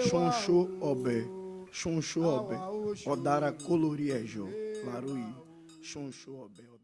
Xonxô Obé, Xonxô Obé, Odara Coloriejo, Larui, Xonxô Obé, Odara.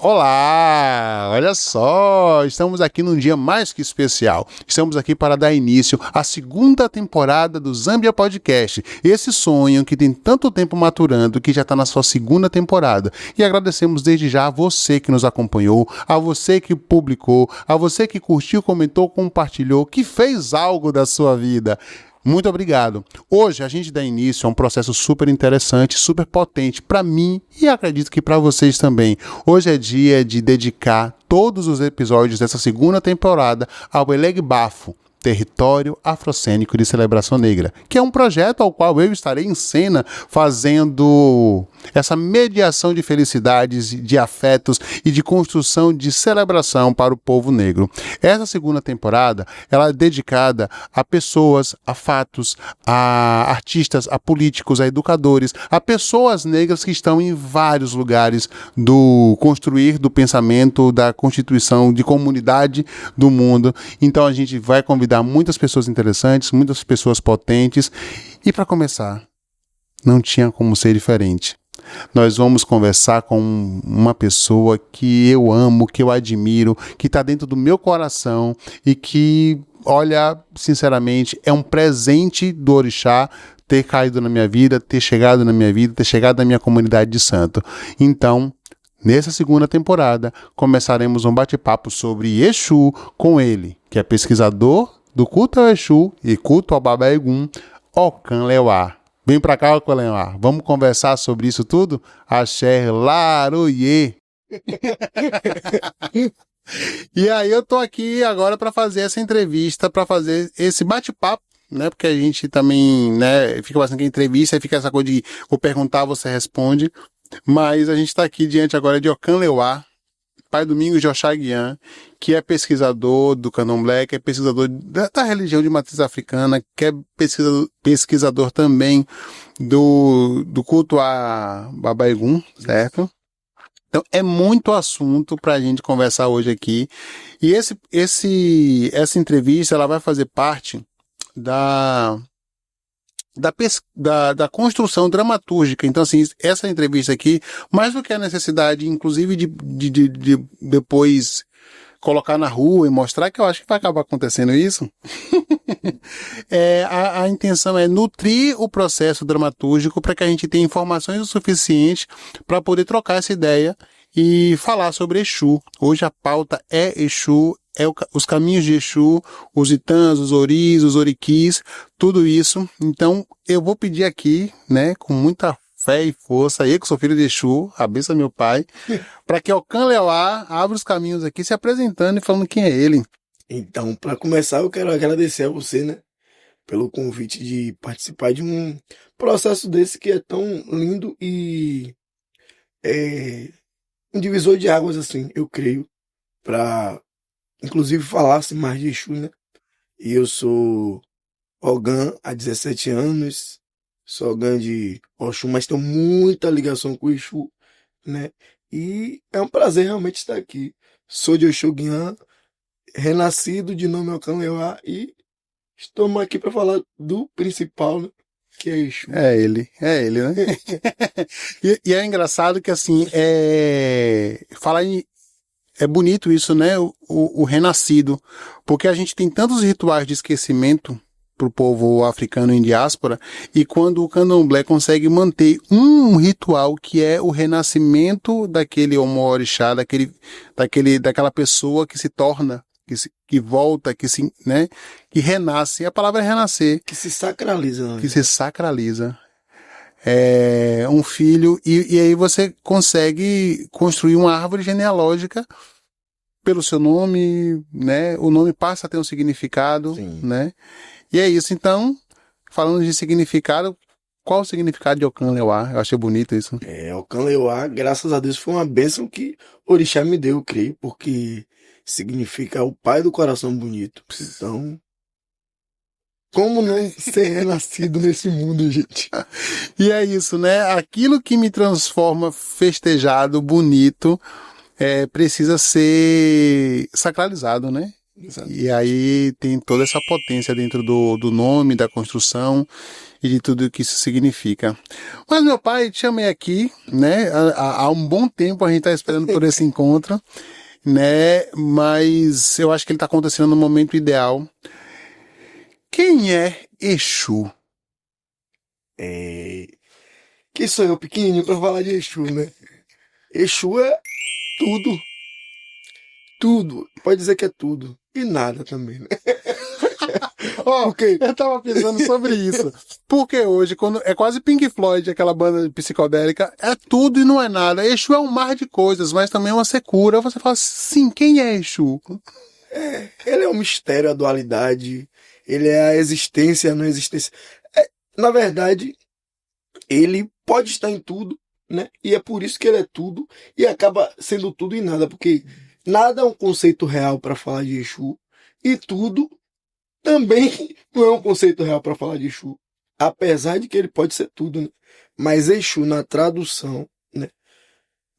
Olá, olha só, estamos aqui num dia mais que especial. Estamos aqui para dar início à segunda temporada do Zambia Podcast. Esse sonho que tem tanto tempo maturando que já está na sua segunda temporada. E agradecemos desde já a você que nos acompanhou, a você que publicou, a você que curtiu, comentou, compartilhou, que fez algo da sua vida. Muito obrigado. Hoje a gente dá início a um processo super interessante, super potente para mim e acredito que para vocês também. Hoje é dia de dedicar todos os episódios dessa segunda temporada ao Elegbafo, Território Afrocênico de Celebração Negra, que é um projeto ao qual eu estarei em cena fazendo essa mediação de felicidades, de afetos e de construção de celebração para o povo negro. Essa segunda temporada ela é dedicada a pessoas, a fatos, a artistas, a políticos, a educadores, a pessoas negras que estão em vários lugares do construir do pensamento, da constituição de comunidade do mundo. Então a gente vai convidar muitas pessoas interessantes, muitas pessoas potentes. E para começar, não tinha como ser diferente. Nós vamos conversar com uma pessoa que eu amo, que eu admiro, que está dentro do meu coração e que, olha, sinceramente, é um presente do Orixá ter caído na minha vida, ter chegado na minha vida, ter chegado na minha comunidade de santo. Então, nessa segunda temporada, começaremos um bate-papo sobre Exu com ele, que é pesquisador do culto ao Exu e culto ao Baba Egum, Ocanleuá. Vem pra cá, Ocanleuá. Vamos conversar sobre isso tudo? Axé Laroye. E aí eu tô aqui agora para fazer essa entrevista, para fazer esse bate-papo, né? Porque a gente também, né, fica bastante entrevista, aí fica essa coisa de vou perguntar, você responde. Mas a gente está aqui diante agora de Ocanleuá, Pai Domingos de Oxaguian, que é pesquisador do Candomblé, que é pesquisador da religião de matriz africana, que é pesquisador também do culto a Baba Egum, certo? Então é muito assunto para a gente conversar hoje aqui. E essa entrevista ela vai fazer parte da construção dramatúrgica. Então, assim, essa entrevista aqui, mais do que a necessidade, inclusive, de depois colocar na rua e mostrar, que eu acho que vai acabar acontecendo isso, a intenção é nutrir o processo dramatúrgico para que a gente tenha informações o suficiente para poder trocar essa ideia e falar sobre Exu. Hoje a pauta é Exu, os caminhos de Exu, os Itãs, os Oris, os Oriquis, tudo isso. Então, eu vou pedir aqui, né, com muita fé e força, eu que sou filho de Exu, a benção meu pai, para que Ocanleuá abra os caminhos aqui, se apresentando e falando quem é ele. Então, para começar, eu quero agradecer a você, né, pelo convite de participar de um processo desse que é tão lindo e um divisor de águas, assim, eu creio, para inclusive falasse mais de Exu, né? E eu sou Ogã há 17 anos, sou Ogã de Oxum, mas tenho muita ligação com o Exu, né? E é um prazer realmente estar aqui. Sou de Oxoguian, renascido de nome Ocanleuá e estamos aqui para falar do principal, né? Que é Exu. É ele, né? e é engraçado que, assim, falar em é bonito isso, né? O renascido. Porque a gente tem tantos rituais de esquecimento para o povo africano em diáspora, e quando o candomblé consegue manter um ritual que é o renascimento daquele homo-orixá, daquela pessoa que se torna, que volta, né? Que renasce. A palavra é renascer. Que se sacraliza. Que se sacraliza. É um filho, e aí você consegue construir uma árvore genealógica pelo seu nome, né? O nome passa a ter um significado, Sim. Né? E é isso. Então, falando de significado, qual o significado de Ocanleuá? Eu achei bonito isso. Ocanleuá, graças a Deus, foi uma bênção que Orixá me deu, eu creio, porque significa o pai do coração bonito. Então, Como não ser renascido nesse mundo, gente? E é isso, né? Aquilo que me transforma festejado, bonito, precisa ser sacralizado, né? Exato. E aí tem toda essa potência dentro do nome, da construção e de tudo o que isso significa. Mas meu pai, te chamei aqui, né? Há um bom tempo a gente está esperando por esse encontro, né? Mas eu acho que ele está acontecendo no momento ideal. Quem é Exu? Quem sou eu, pequenininho, pra falar de Exu, né? Exu é tudo. Tudo. Pode dizer que é tudo. E nada também, né? Ó, Porque eu tava pensando sobre isso. Porque hoje, quando é quase Pink Floyd, aquela banda psicodélica, é tudo e não é nada. Exu é um mar de coisas, mas também é uma secura. Você fala, sim, quem é Exu? ele é um mistério, a dualidade. Ele é a existência, a não existência. Na verdade, ele pode estar em tudo, né? E é por isso que ele é tudo e acaba sendo tudo e nada, porque nada é um conceito real para falar de Exu e tudo também não é um conceito real para falar de Exu, apesar de que ele pode ser tudo, né? Mas Exu na tradução, né,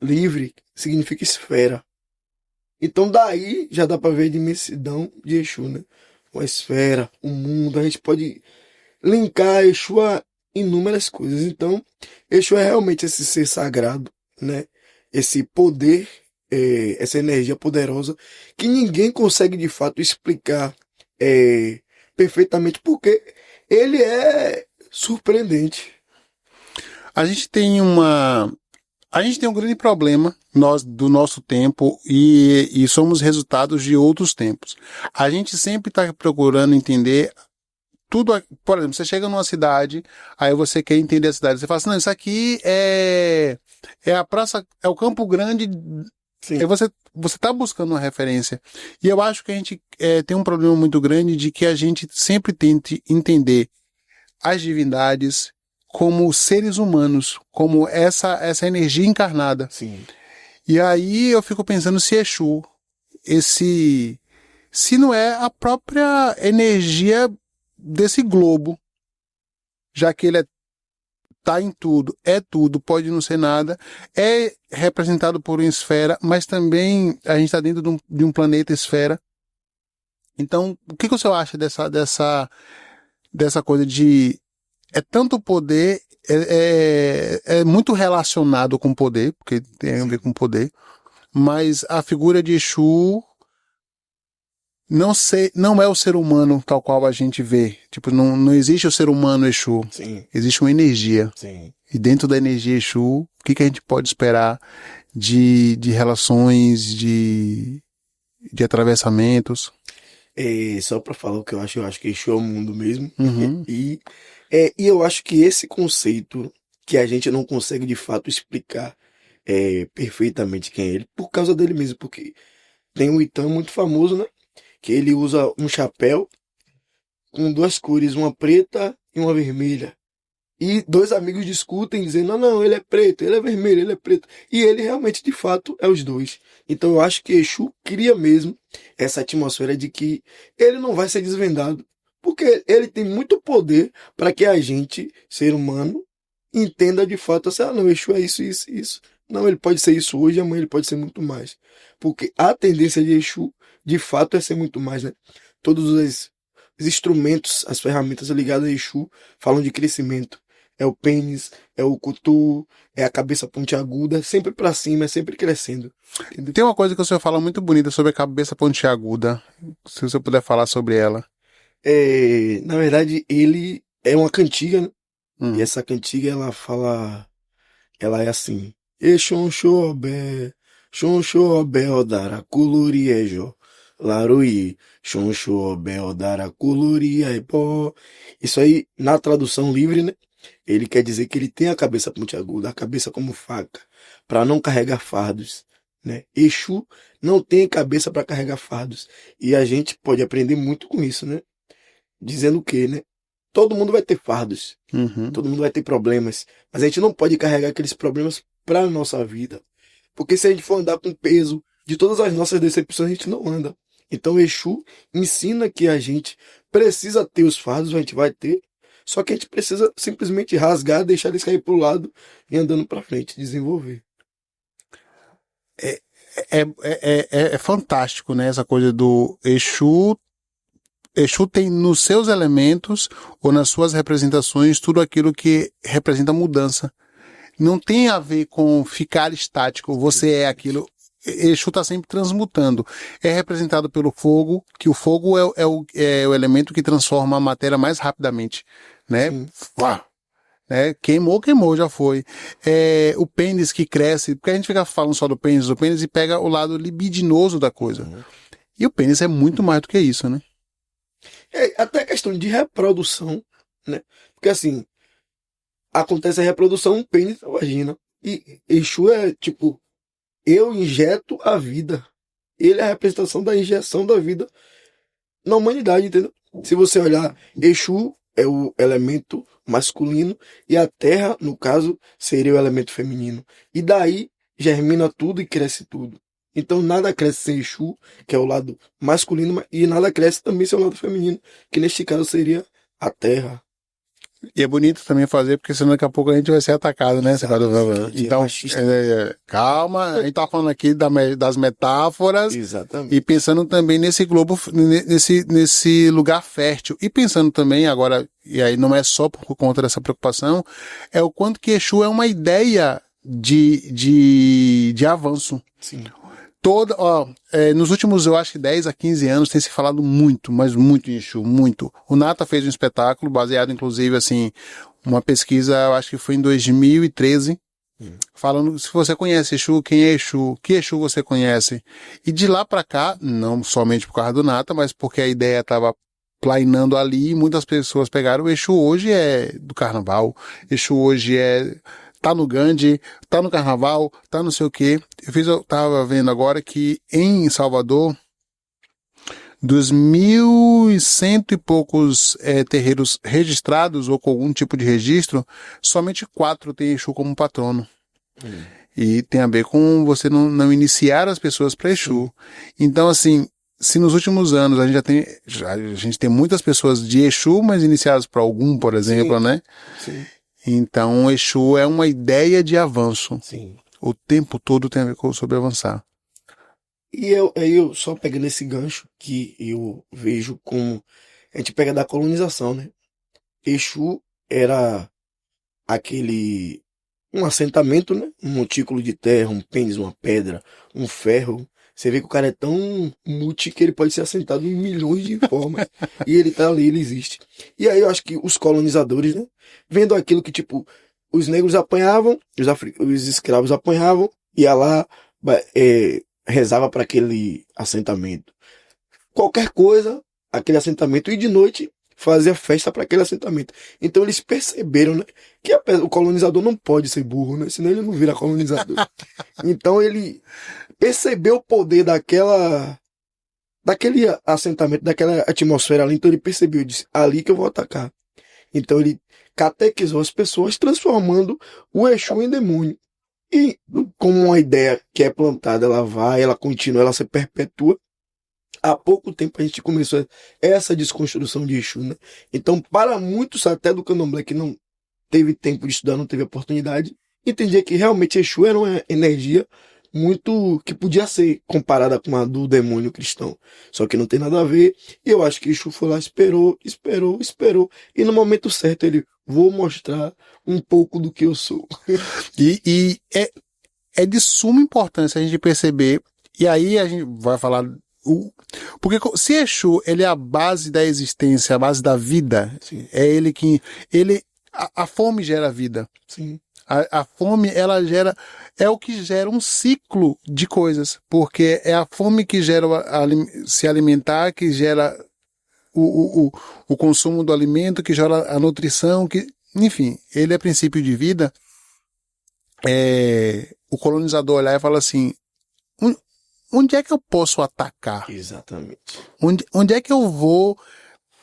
livre significa esfera. Então daí já dá para ver a imensidão de Exu, né? Uma esfera, um mundo, a gente pode linkar Exu a inúmeras coisas. Então, Exu é realmente esse ser sagrado, né? Esse poder, essa energia poderosa que ninguém consegue de fato explicar perfeitamente, porque ele é surpreendente. A gente tem um grande problema, nós, do nosso tempo, e somos resultados de outros tempos. A gente sempre está procurando entender tudo. Por exemplo, você chega numa cidade, aí você quer entender a cidade. Você fala assim, não, isso aqui é a praça, é o Campo Grande. Sim, Aí você está buscando uma referência. E eu acho que a gente tem um problema muito grande de que a gente sempre tente entender as divindades como seres humanos, como essa energia encarnada. sim. E aí eu fico pensando se Exu, se não é a própria energia desse globo, já que ele tá em tudo, é tudo, pode não ser nada, é representado por uma esfera, mas também a gente está dentro de um planeta esfera. Então, o que o senhor acha dessa coisa de é tanto poder, é muito relacionado com poder, porque tem a ver com poder, mas a figura de Exu não é o ser humano tal qual a gente vê. Tipo, não existe o ser humano Exu. Sim, Existe uma energia. sim. E dentro da energia Exu, o que a gente pode esperar de relações, de atravessamentos? Só para falar o que eu acho que Exu é o mundo mesmo. Uhum. E eu acho que esse conceito que a gente não consegue de fato explicar perfeitamente quem é ele, por causa dele mesmo, porque tem um Itã muito famoso, né? Que ele usa um chapéu com duas cores, uma preta e uma vermelha. E dois amigos discutem, dizendo, não, não, ele é preto, ele é vermelho, ele é preto. E ele realmente, de fato, é os dois. Então eu acho que Exu cria mesmo essa atmosfera de que ele não vai ser desvendado. Porque ele tem muito poder para que a gente, ser humano, entenda de fato assim, ah, não, Exu é isso, isso, isso. Não, ele pode ser isso hoje, amanhã ele pode ser muito mais. Porque a tendência de Exu, de fato, é ser muito mais, né? Todos os instrumentos, as ferramentas ligadas a Exu falam de crescimento. É o pênis, é o cutu, é a cabeça pontiaguda, sempre para cima, é sempre crescendo. Entendeu? Tem uma coisa que o senhor fala muito bonita sobre a cabeça pontiaguda. Se você puder falar sobre ela. Na verdade, ele é uma cantiga, né? E Hum. essa cantiga ela fala, ela é assim: Exonxobé, Xonxobé odara coloriejo, Laruí, Xonxobé odara coloriepó. Isso aí, na tradução livre, né? Ele quer dizer que ele tem a cabeça pontiaguda, a cabeça como faca, para não carregar fardos, né? Exu não tem cabeça para carregar fardos. E a gente pode aprender muito com isso, né? Dizendo o quê, né? Todo mundo vai ter fardos, Uhum. todo mundo vai ter problemas, mas a gente não pode carregar aqueles problemas para a nossa vida. Porque se a gente for andar com peso de todas as nossas decepções, a gente não anda. Então Exu ensina que a gente precisa ter os fardos, a gente vai ter, só que a gente precisa simplesmente rasgar, deixar eles cair pro lado e andando pra frente, desenvolver. É fantástico, né? Essa coisa do Exu. Exu tem nos seus elementos ou nas suas representações tudo aquilo que representa mudança. Não tem a ver com ficar estático, você é aquilo. Exu está sempre transmutando. É representado pelo fogo, que o fogo é o elemento que transforma a matéria mais rapidamente, né? Né? Queimou, já foi. O pênis que cresce, porque a gente fica falando só do pênis e pega o lado libidinoso da coisa. E o pênis é muito mais do que isso, né? Até a questão de reprodução, né? Porque assim, acontece a reprodução no pênis da vagina. E Exu é tipo, eu injeto a vida. Ele é a representação da injeção da vida na humanidade, entendeu? Se você olhar, Exu é o elemento masculino e a terra, no caso, seria o elemento feminino. E daí germina tudo e cresce tudo. Então nada cresce sem Exu, que é o lado masculino, e nada cresce também sem o lado feminino, que neste caso seria a terra. E é bonito também fazer, porque senão daqui a pouco a gente vai ser atacado, né? Então, calma, a gente tá falando aqui das metáforas. Exatamente. E pensando também nesse globo, nesse lugar fértil. E pensando também agora, e aí não é só por conta dessa preocupação, é o quanto que Exu é uma ideia de avanço. Sim. Nos últimos, eu acho que 10 a 15 anos tem se falado muito, mas muito em Exu, muito. O Nata fez um espetáculo baseado, inclusive, assim, uma pesquisa, eu acho que foi em 2013, falando se você conhece Exu, quem é Exu, que Exu você conhece. E de lá pra cá, não somente por causa do Nata, mas porque a ideia estava plainando ali e muitas pessoas pegaram. O Exu hoje é do carnaval, Exu hoje tá no Gandhi, tá no carnaval, tá não sei o quê. Eu tava vendo agora que em Salvador, dos 1.100 e poucos terreiros registrados ou com algum tipo de registro, somente 4 tem Exu como patrono. E tem a ver com você não iniciar as pessoas para Exu. Então, assim, se nos últimos anos a gente tem muitas pessoas de Exu, mas iniciadas por algum, por exemplo, né? Sim. Então, Exu é uma ideia de avanço. Sim. O tempo todo tem a ver sobre avançar. E eu só pegando esse gancho que eu vejo como a gente pega da colonização, né? Exu era um assentamento, né? Um montículo de terra, um pênis, uma pedra, um ferro. Você vê que o cara é tão multi que ele pode ser assentado em milhões de formas. E ele tá ali, ele existe. E aí eu acho que os colonizadores, né? Vendo aquilo que, tipo, os negros apanhavam, os escravos apanhavam, ia lá, rezava para aquele assentamento. Qualquer coisa, aquele assentamento, e de noite fazia festa para aquele assentamento. Então eles perceberam, né, que o colonizador não pode ser burro, né, senão ele não vira colonizador. Então ele percebeu o poder daquele assentamento, daquela atmosfera ali. Então ele percebeu, disse, ali que eu vou atacar. Então ele catequizou as pessoas, transformando o Exu em demônio. E como uma ideia que é plantada, ela continua, ela se perpetua. Há pouco tempo a gente começou essa desconstrução de Exu, né? Então, para muitos até do candomblé que não teve tempo de estudar, não teve oportunidade, entendia que realmente Exu era uma energia muito que podia ser comparada com a do demônio cristão. Só que não tem nada a ver. E eu acho que Exu foi lá, esperou. E no momento certo ele, vou mostrar um pouco do que eu sou. E é de suma importância a gente perceber, e aí a gente vai falar... Porque se Exu, ele é a base da existência, a base da vida, Sim. é ele que... A fome gera vida. Sim. A fome, ela é o que gera um ciclo de coisas, porque é a fome que gera se alimentar, que gera o consumo do alimento, que gera a nutrição, enfim, ele é princípio de vida. O colonizador olhar e fala assim, onde é que eu posso atacar? Exatamente. Onde é que eu vou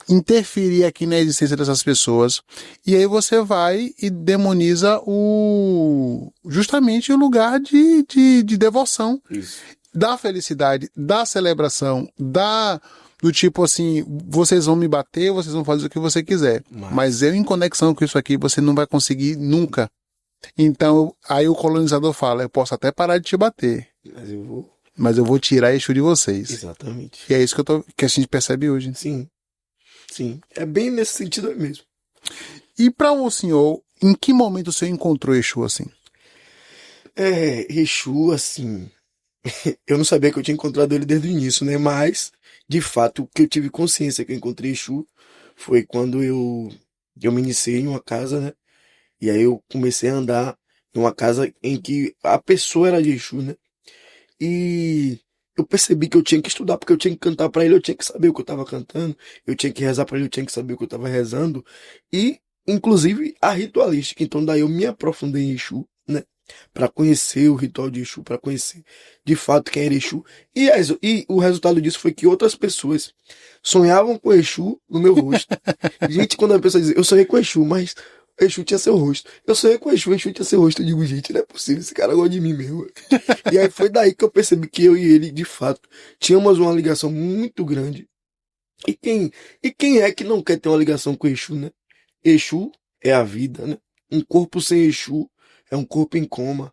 interferir aqui na existência dessas pessoas? E aí você vai e demoniza justamente o lugar de devoção. Isso. Da felicidade, da celebração, do tipo assim, vocês vão me bater, vocês vão fazer o que você quiser. Mas eu em conexão com isso aqui, você não vai conseguir nunca. Então, aí o colonizador fala, eu posso até parar de te bater, mas eu vou tirar Exu de vocês. Exatamente. E é isso que a gente percebe hoje. Sim, sim. É bem nesse sentido mesmo. E para o senhor, em que momento o senhor encontrou Exu assim? Exu, assim, eu não sabia que eu tinha encontrado ele desde o início, né? Mas, de fato, o que eu tive consciência que eu encontrei Exu foi quando eu me iniciei em uma casa, né? E aí eu comecei a andar em uma casa em que a pessoa era de Exu, né? E eu percebi que eu tinha que estudar, porque eu tinha que cantar pra ele, eu tinha que saber o que eu tava cantando, eu tinha que rezar pra ele, eu tinha que saber o que eu tava rezando. E, inclusive, a ritualística. Então, daí eu me aprofundei em Exu, né? Pra conhecer o ritual de Exu, pra conhecer de fato quem era Exu. E o resultado disso foi que outras pessoas sonhavam com Exu no meu rosto. Gente, quando a pessoa diz, eu sonhei com Exu, mas Exu tinha seu rosto. Eu sonhei com Exu, Exu tinha seu rosto. Eu digo, gente, não é possível, esse cara gosta de mim mesmo. E aí foi daí que eu percebi que eu e ele, de fato, tínhamos uma ligação muito grande. E quem é que não quer ter uma ligação com Exu, né? Exu é a vida, né? Um corpo sem Exu é um corpo em coma.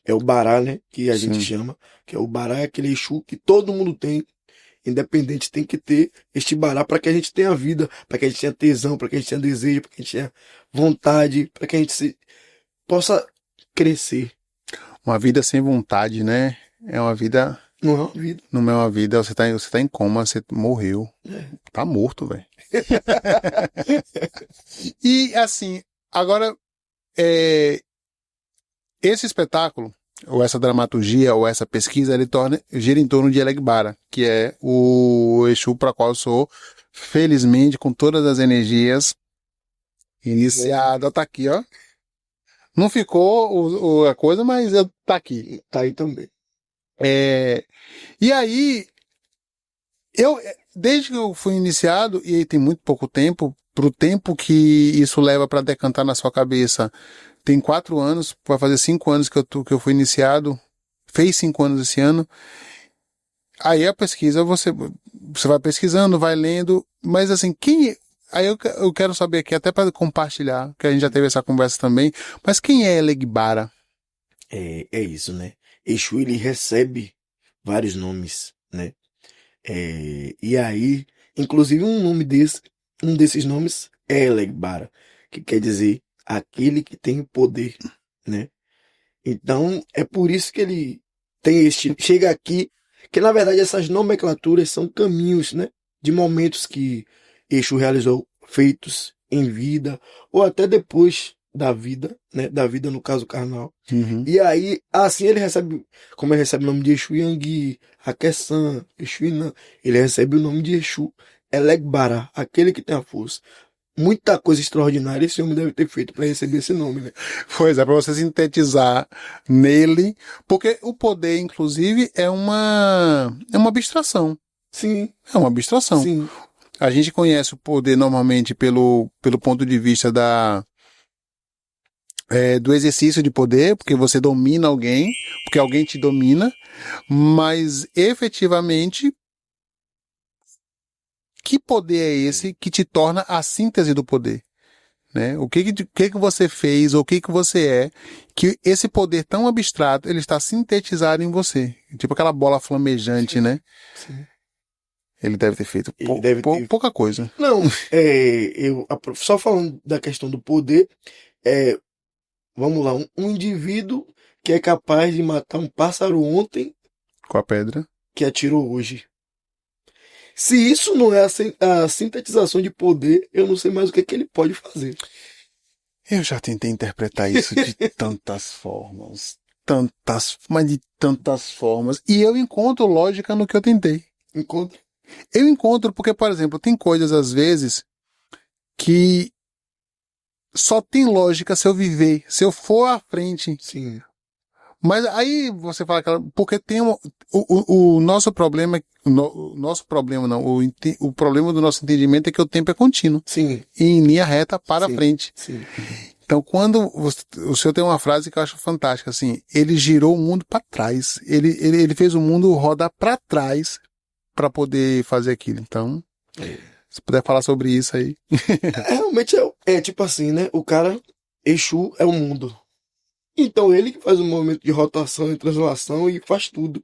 É o Bará, né? Que a gente Sim. chama. Que é o Bará, é aquele Exu que todo mundo tem. Independente, tem que ter este Bará para que a gente tenha vida, para que a gente tenha tesão, para que a gente tenha desejo, para que a gente tenha vontade, para que a gente possa crescer. Uma vida sem vontade, né? É uma vida. Não é uma vida. Não é uma vida, você tá em coma, você morreu. Tá morto, velho. E assim, agora, esse espetáculo, ou essa dramaturgia, ou essa pesquisa, gira em torno de Elegbara, que é o Exu para qual eu sou, felizmente, com todas as energias, iniciado. Tá aqui, ó. Não ficou a coisa, mas tá aqui. Tá aí também. E aí, desde que eu fui iniciado, e aí tem muito pouco tempo, pro tempo que isso leva para decantar na sua cabeça, tem 4 anos, vai fazer 5 anos que eu fui iniciado, fez 5 anos esse ano. Aí a pesquisa, você vai pesquisando, vai lendo, mas assim, aí eu quero saber aqui, até para compartilhar, que a gente já teve essa conversa também, mas quem é Elegbara? É isso, né? Exu, ele recebe vários nomes, né? E aí, inclusive um desses nomes é Elegbara, que quer dizer aquele que tem o poder, né? Então, é por isso que ele chega aqui, que na verdade essas nomenclaturas são caminhos, né? De momentos que Exu realizou feitos em vida, ou até depois da vida, né? Da vida, no caso carnal. Uhum. E aí, assim ele recebe, como ele recebe o nome de Exu Yangui, Akesan, Exu Inan, ele recebe o nome de Exu Elegbara, aquele que tem a força. Muita coisa extraordinária esse homem deve ter feito para receber esse nome, né? Pois é, para você sintetizar nele, porque o poder, inclusive, é uma abstração. Sim. É uma abstração. Sim. A gente conhece o poder normalmente pelo ponto de vista do exercício de poder, porque você domina alguém, porque alguém te domina, mas efetivamente, que poder é esse que te torna a síntese do poder? Né? O que você fez, ou o que você é, que esse poder tão abstrato, ele está sintetizado em você. Tipo aquela bola flamejante, Sim. né? Sim. Ele deve ter feito pouca coisa. Não, só falando da questão do poder, vamos lá, um indivíduo que é capaz de matar um pássaro ontem Com a pedra. que atirou hoje. Se isso não é a sintetização de poder, eu não sei mais o que ele pode fazer. Eu já tentei interpretar isso de tantas formas. Mas de tantas formas. E eu encontro lógica no que eu tentei. Encontra. Eu encontro porque, por exemplo, tem coisas às vezes que só tem lógica se eu viver, se eu for à frente. Sim. Mas aí você fala, porque tem o nosso problema, o nosso problema não, o problema do nosso entendimento é que o tempo é contínuo. Sim. E em linha reta para frente. Sim. Então, quando o senhor tem uma frase que eu acho fantástica, assim, ele girou o mundo para trás, ele fez o mundo rodar para trás para poder fazer aquilo. Então, se puder falar sobre isso aí. Realmente é tipo assim, né? O cara, Exu é o mundo. Então ele que faz o movimento de rotação e translação e faz tudo.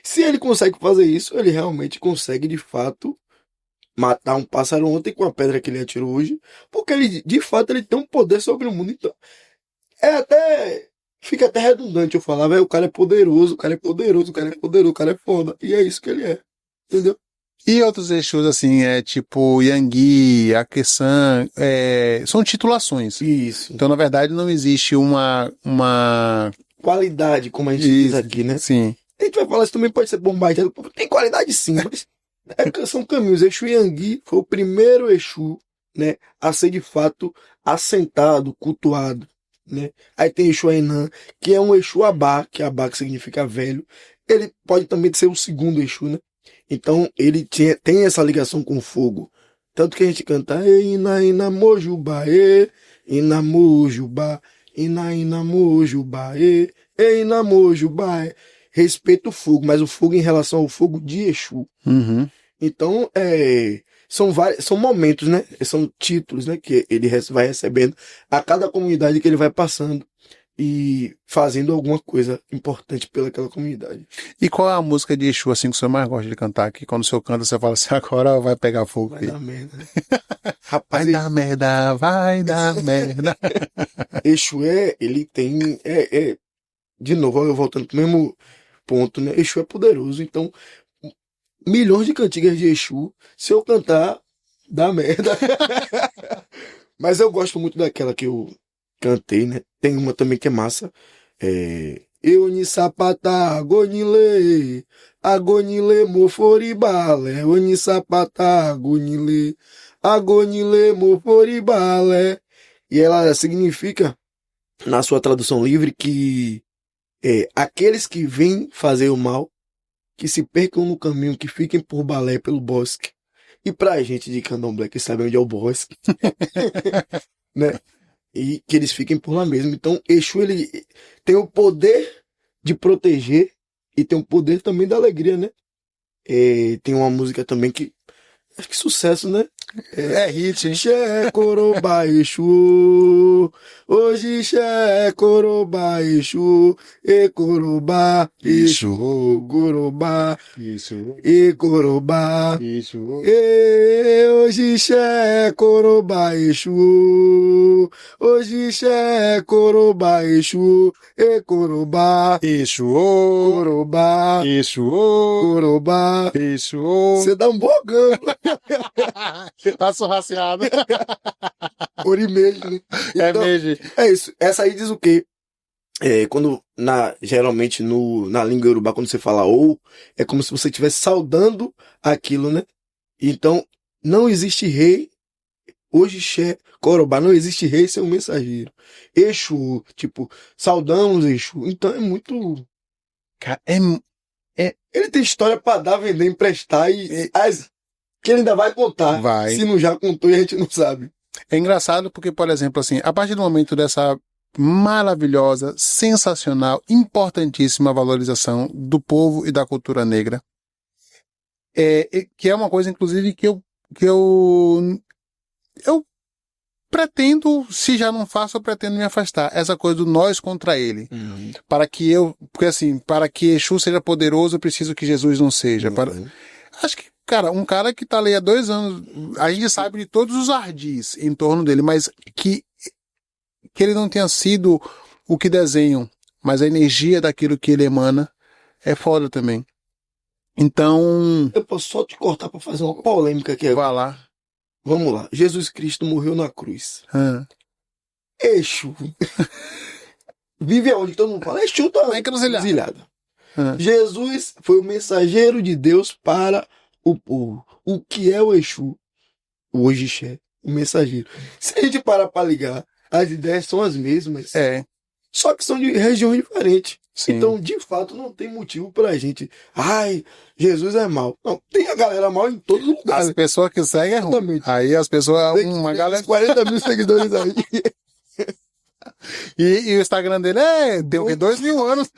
Se ele consegue fazer isso, ele realmente consegue, de fato, matar um pássaro ontem com a pedra que ele atirou hoje, porque ele, de fato, ele tem um poder sobre o mundo. Então, fica até redundante eu falar, velho, o cara é poderoso, o cara é poderoso, o cara é poderoso, o cara é foda. E é isso que ele é. Entendeu? E outros Exus, assim, tipo Yangui, Akesan, são titulações. Isso. Então, na verdade, não existe uma... Qualidade, como a gente diz aqui, né? Sim. A gente vai falar, isso também pode ser bombardeado. Tem qualidade sim, mas são caminhos. Exu Yangui foi o primeiro Exu, né, a ser de fato assentado, cultuado, né? Aí tem Exu Ainan, que é um Exu Abá, que que significa velho. Ele pode também ser o segundo Exu, né? Então ele tem essa ligação com o fogo. Tanto que a gente canta Ina Ina Mojubá, Ina Mojubá, Ina Mojubá, Ina Mojubá. Respeita o fogo, mas o fogo em relação ao fogo de Exu. Uhum. Então, são momentos, né? São títulos, né? Que ele vai recebendo a cada comunidade que ele vai passando e fazendo alguma coisa importante pelaquela comunidade. E qual é a música de Exu, assim, que o senhor mais gosta de cantar? Que quando o senhor canta, você fala assim, agora vai pegar fogo. Vai aí. dar merda. Rapaz, Vai dar merda, vai dar merda. Exu ele tem, de novo, eu voltando pro mesmo ponto, né? Exu é poderoso, então milhões de cantigas de Exu, se eu cantar, dá merda. Mas eu gosto muito daquela que eu cantei, né? Tem uma também que é massa. Eu ni sapata agonile moforibale, eu ni sapata agonile moforibale. E ela significa, na sua tradução livre, que aqueles que vêm fazer o mal, que se percam no caminho, que fiquem por balé pelo bosque. E pra gente de Candomblé que sabe onde é o bosque, né? E que eles fiquem por lá mesmo. Então, Exu, ele tem o poder de proteger e tem o poder também da alegria, né? Tem uma música também que, acho que sucesso, né? Hit, hein? Xé Corobá Exu, hoje Xé Corobá Exu, e Corobá Exu, Corobá, Isso. e Corobá. Isso. Hoje Xé Corobá Exu, hoje Xé Corobá Exu, e Corobá, Exu. Corobá, Exu. Corobá. Exu. Você dá um bogão, Tá sorraceado. por e-mail, né? Então, mesmo. é isso. Essa aí diz o quê? Quando, geralmente, na língua iorubá, quando você fala ou, é como se você estivesse saudando aquilo, né? Então, não existe rei, hoje Xé, Corobá, não existe rei sem um mensageiro. Exu, tipo, saudamos Exu. Então é muito... Cara, Ele tem história pra dar, vender, emprestar que ele ainda vai contar. Vai. Se não já contou e a gente não sabe. É engraçado porque, por exemplo, assim, a partir do momento dessa maravilhosa, sensacional, importantíssima valorização do povo e da cultura negra, que é uma coisa, inclusive, que eu pretendo, se já não faço, eu pretendo me afastar. Essa coisa do nós contra ele. Uhum. Porque assim, para que Exu seja poderoso, eu preciso que Jesus não seja. Acho que, cara, um cara que tá ali há 2 anos, a gente sabe de todos os ardis em torno dele, mas que ele não tenha sido o que desenham, mas a energia daquilo que ele emana é foda também. Então, Eu posso só te cortar pra fazer uma polêmica aqui. vai lá. Vamos lá. Jesus Cristo morreu na cruz. Exu. Vive aonde todo mundo fala? Exu tá encruzilhada. Jesus foi o mensageiro de Deus para o povo. O que é o Exu? O Orixé, o mensageiro. Se a gente parar para ligar, as ideias são as mesmas. Só que são de regiões diferentes. Sim. Então, de fato, não tem motivo pra gente. Ai, Jesus é mau. Não, tem a galera mal em todos os lugares. As pessoas que seguem é ruim. Exatamente. Aí as pessoas, uma Tem galera... 40 mil seguidores aí. E o Instagram dele tem o quê? 2.000 anos.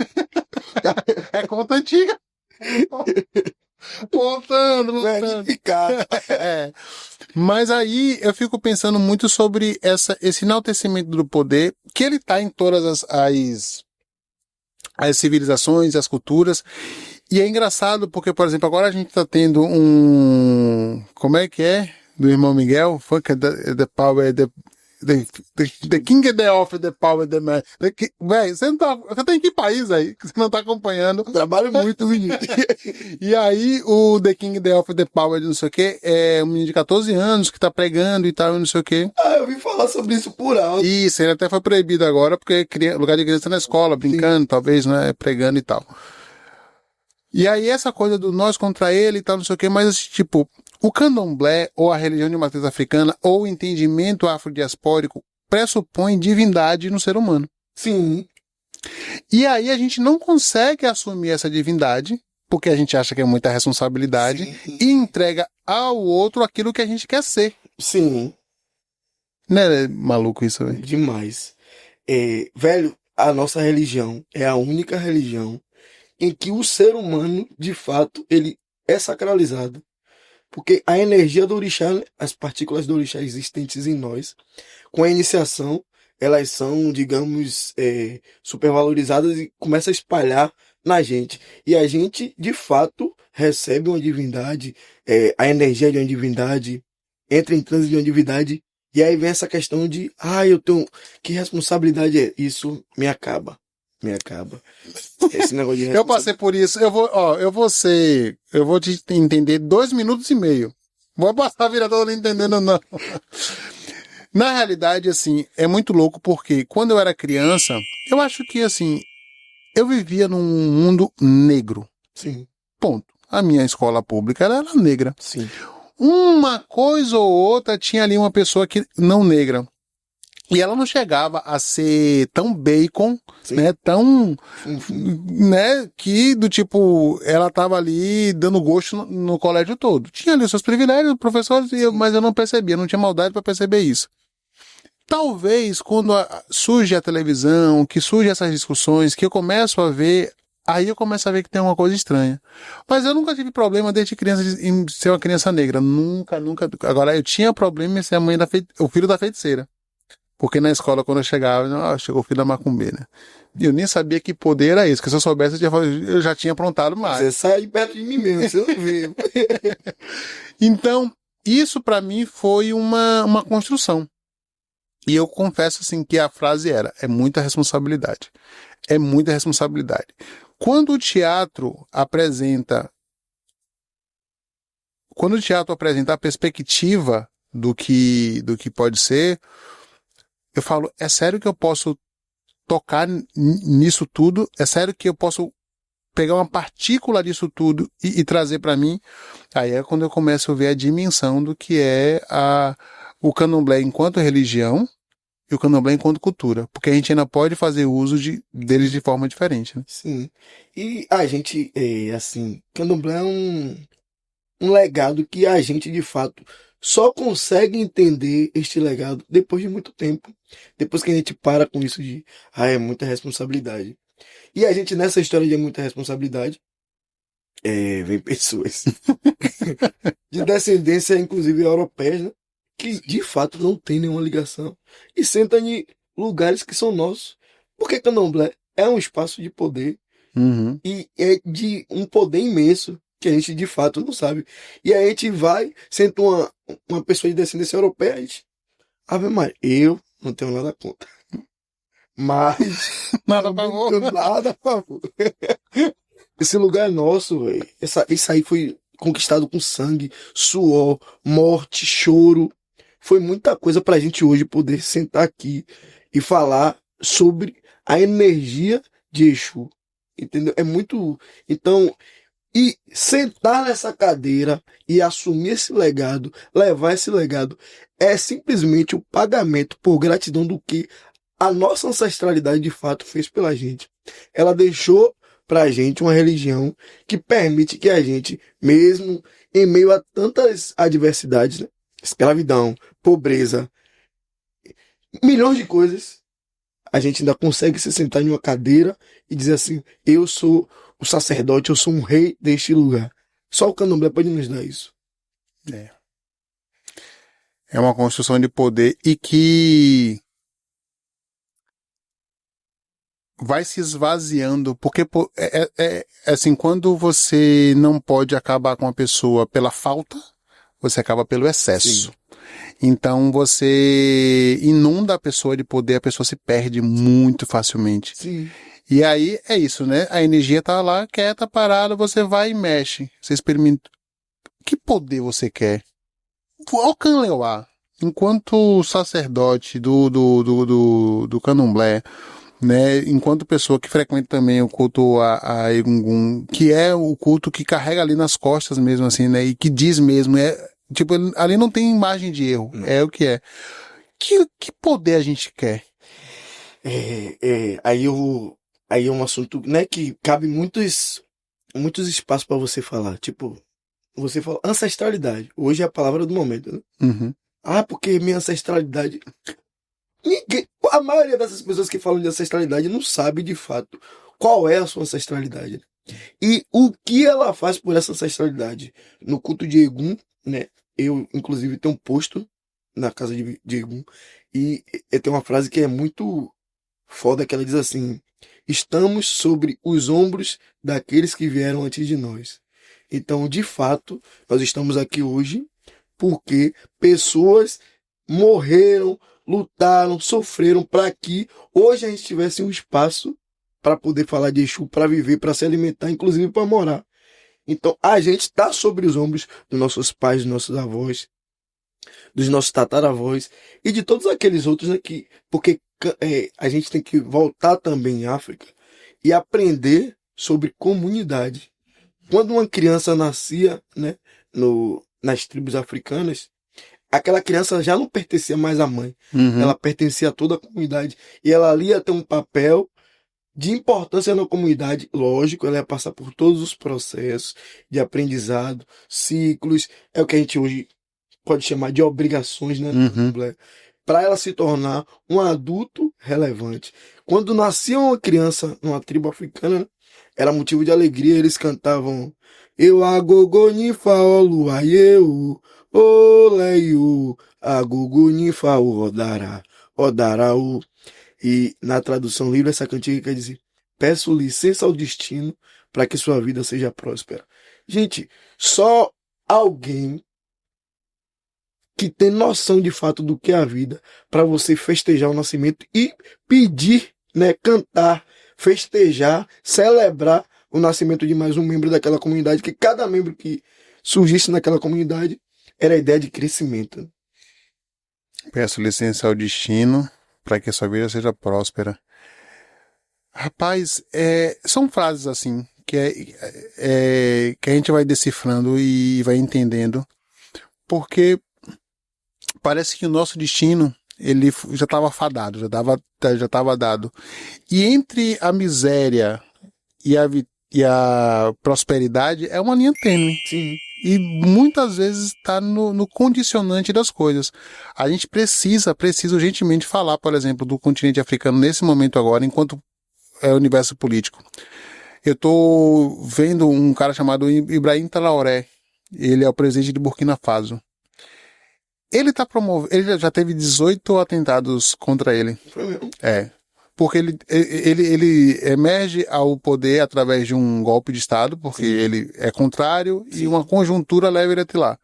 É conta antiga. Voltando. Verificar. É. Mas aí eu fico pensando muito sobre esse enaltecimento do poder, que ele está em todas as civilizações, as culturas. E é engraçado porque, por exemplo, agora a gente está tendo um... Como é que é? Do irmão Miguel? Funk the power, the king of the power, the man. Véi, você tá em que país aí que você não tá acompanhando? Trabalho muito, menino. E aí, o The King of the Power, não sei o que, é um menino de 14 anos que tá pregando e tal, não sei o que. Eu ouvi falar sobre isso por alto. Isso, ele até foi proibido agora, porque lugar de criança na escola, brincando, talvez, né, pregando e tal. E aí, essa coisa do nós contra ele e tal, não sei o que, mas, tipo, o candomblé, ou a religião de matriz africana, ou o entendimento afrodiaspórico, pressupõe divindade no ser humano. Sim. E aí, a gente não consegue assumir essa divindade, porque a gente acha que é muita responsabilidade, Sim. e entrega ao outro aquilo que a gente quer ser. Sim. Não é maluco isso, velho? Demais. Velho, a nossa religião é a única religião em que o ser humano, de fato, ele é sacralizado. Porque a energia do orixá, as partículas do orixá existentes em nós, com a iniciação, elas são, digamos, supervalorizadas e começam a espalhar na gente. E a gente, de fato, recebe uma divindade, a energia de uma divindade, entra em transe de uma divindade, e aí vem essa questão de, eu tenho, que responsabilidade é? Isso me acaba. Me acaba. Esse negócio de Eu passei por isso. Eu vou te entender 2 minutos e meio. Vou passar a vida toda não entendendo, não. Na realidade, assim, é muito louco porque quando eu era criança, eu acho que, assim, eu vivia num mundo negro. Sim, Ponto. A minha escola pública era negra. sim. Uma coisa ou outra tinha ali uma pessoa que não negra. E ela não chegava a ser tão bacon, Sim. né? Tão, Sim. né? Que do tipo, ela tava ali dando gosto no colégio todo. Tinha ali os seus privilégios, professores, mas eu não percebia, não tinha maldade para perceber isso. Talvez quando surge a televisão, que surgem essas discussões, que eu começo a ver, aí eu começo a ver que tem uma coisa estranha. Mas eu nunca tive problema desde criança em ser uma criança negra. Nunca. Agora, eu tinha problema em ser o filho da feiticeira. Porque na escola, quando eu chegava, chegou o filho da macumbeira. E eu nem sabia que poder era esse, porque se eu soubesse, eu já tinha aprontado mais. Você sai perto de mim mesmo, você não vê. Então, isso pra mim foi uma construção. E eu confesso assim que a frase era, é muita responsabilidade. É muita responsabilidade. Quando o teatro apresenta a perspectiva do que pode ser, eu falo, é sério que eu posso tocar nisso tudo? É sério que eu posso pegar uma partícula disso tudo e trazer para mim? Aí é quando eu começo a ver a dimensão do que é o candomblé enquanto religião e o candomblé enquanto cultura. Porque a gente ainda pode fazer uso deles de forma diferente, né? Sim. E a gente, assim, candomblé é um legado que a gente, de fato, só consegue entender este legado depois de muito tempo. Depois que a gente para com isso de, é muita responsabilidade. E a gente, nessa história de muita responsabilidade, vem pessoas de descendência, inclusive europeia, né, que de fato não tem nenhuma ligação e sentam em lugares que são nossos. Porque candomblé é um espaço de poder Uhum. e é de um poder imenso que a gente de fato não sabe. E aí a gente vai, senta uma pessoa de descendência europeia, a gente, Ave Maria, eu não tenho nada contra. Mas Nada a não favor. tenho nada a favor. Esse lugar é nosso, velho. Isso aí foi conquistado com sangue, suor, morte, choro. Foi muita coisa pra gente hoje poder sentar aqui e falar sobre a energia de Exu. Entendeu? É muito. Então, e sentar nessa cadeira e assumir esse legado, levar esse legado, é simplesmente o pagamento por gratidão do que a nossa ancestralidade de fato fez pela gente. Ela deixou pra gente uma religião que permite que a gente, mesmo em meio a tantas adversidades, né? Escravidão, pobreza, milhões de coisas, a gente ainda consegue se sentar em uma cadeira e dizer assim, eu sou o sacerdote, eu sou um rei deste lugar. Só o candomblé pode nos dar isso. É uma construção de poder e que vai se esvaziando, porque assim, quando você não pode acabar com a pessoa pela falta, você acaba pelo excesso. Sim. Então você inunda a pessoa de poder, a pessoa se perde muito facilmente. Sim. E aí é isso, né? A energia tá lá, quieta, parada, você vai e mexe. Você experimenta. Que poder você quer? O Canleuá, enquanto sacerdote do candomblé, né, enquanto pessoa que frequenta também o culto a Egungun, que é o culto que carrega ali nas costas mesmo, assim, né, e que diz mesmo, tipo, ali não tem imagem de erro, é o que é. Que poder a gente quer? Aí é um assunto, né, que cabe muitos espaços para você falar. Tipo, você fala ancestralidade. Hoje é a palavra do momento, né? Uhum. Ah, porque minha ancestralidade. A maioria dessas pessoas que falam de ancestralidade não sabe de fato qual é a sua ancestralidade. E o que ela faz por essa ancestralidade. No culto de Egum, né? Eu, inclusive, tenho um posto na casa de Egum. E tem uma frase que é muito foda, que ela diz assim: estamos sobre os ombros daqueles que vieram antes de nós. Então, de fato, nós estamos aqui hoje porque pessoas morreram, lutaram, sofreram para que hoje a gente tivesse um espaço para poder falar de Exu, para viver, para se alimentar, inclusive para morar. Então, a gente está sobre os ombros dos nossos pais, dos nossos avós, dos nossos tataravós e de todos aqueles outros aqui, porque a gente tem que voltar também em África e aprender sobre comunidade. Quando uma criança nascia, né, nas tribos africanas, aquela criança já não pertencia mais à mãe. Uhum. Ela pertencia a toda a comunidade. E ela ali ia ter um papel de importância na comunidade. Lógico, ela ia passar por todos os processos de aprendizado, ciclos. É o que a gente hoje pode chamar de obrigações, né? Uhum. Para ela se tornar um adulto relevante. Quando nascia uma criança numa tribo africana, era motivo de alegria. Eles cantavam: eu agogo nifa olu aieu, oleio, agogo nifa o odara, odaraú. E na tradução livre, essa cantiga quer dizer: peço licença ao destino para que sua vida seja próspera. Gente, só alguém que tem noção de fato do que é a vida, para você festejar o nascimento e pedir, né, cantar, festejar, celebrar o nascimento de mais um membro daquela comunidade, que cada membro que surgisse naquela comunidade era a ideia de crescimento. Peço licença ao destino para que a sua vida seja próspera. Rapaz, são frases assim que a gente vai decifrando e vai entendendo, porque parece que o nosso destino ele já estava fadado, já estava dado. E entre a miséria e a prosperidade é uma linha tênue. Sim. E muitas vezes está no condicionante das coisas. A gente precisa urgentemente falar, por exemplo, do continente africano nesse momento agora, enquanto é o universo político. Eu estou vendo um cara chamado Ibrahim Traoré. Ele é o presidente de Burkina Faso. Ele ele já teve 18 atentados contra ele. Foi mesmo. Porque ele emerge ao poder através de um golpe de Estado, porque ele é contrário. Sim. E uma conjuntura leva ele até lá.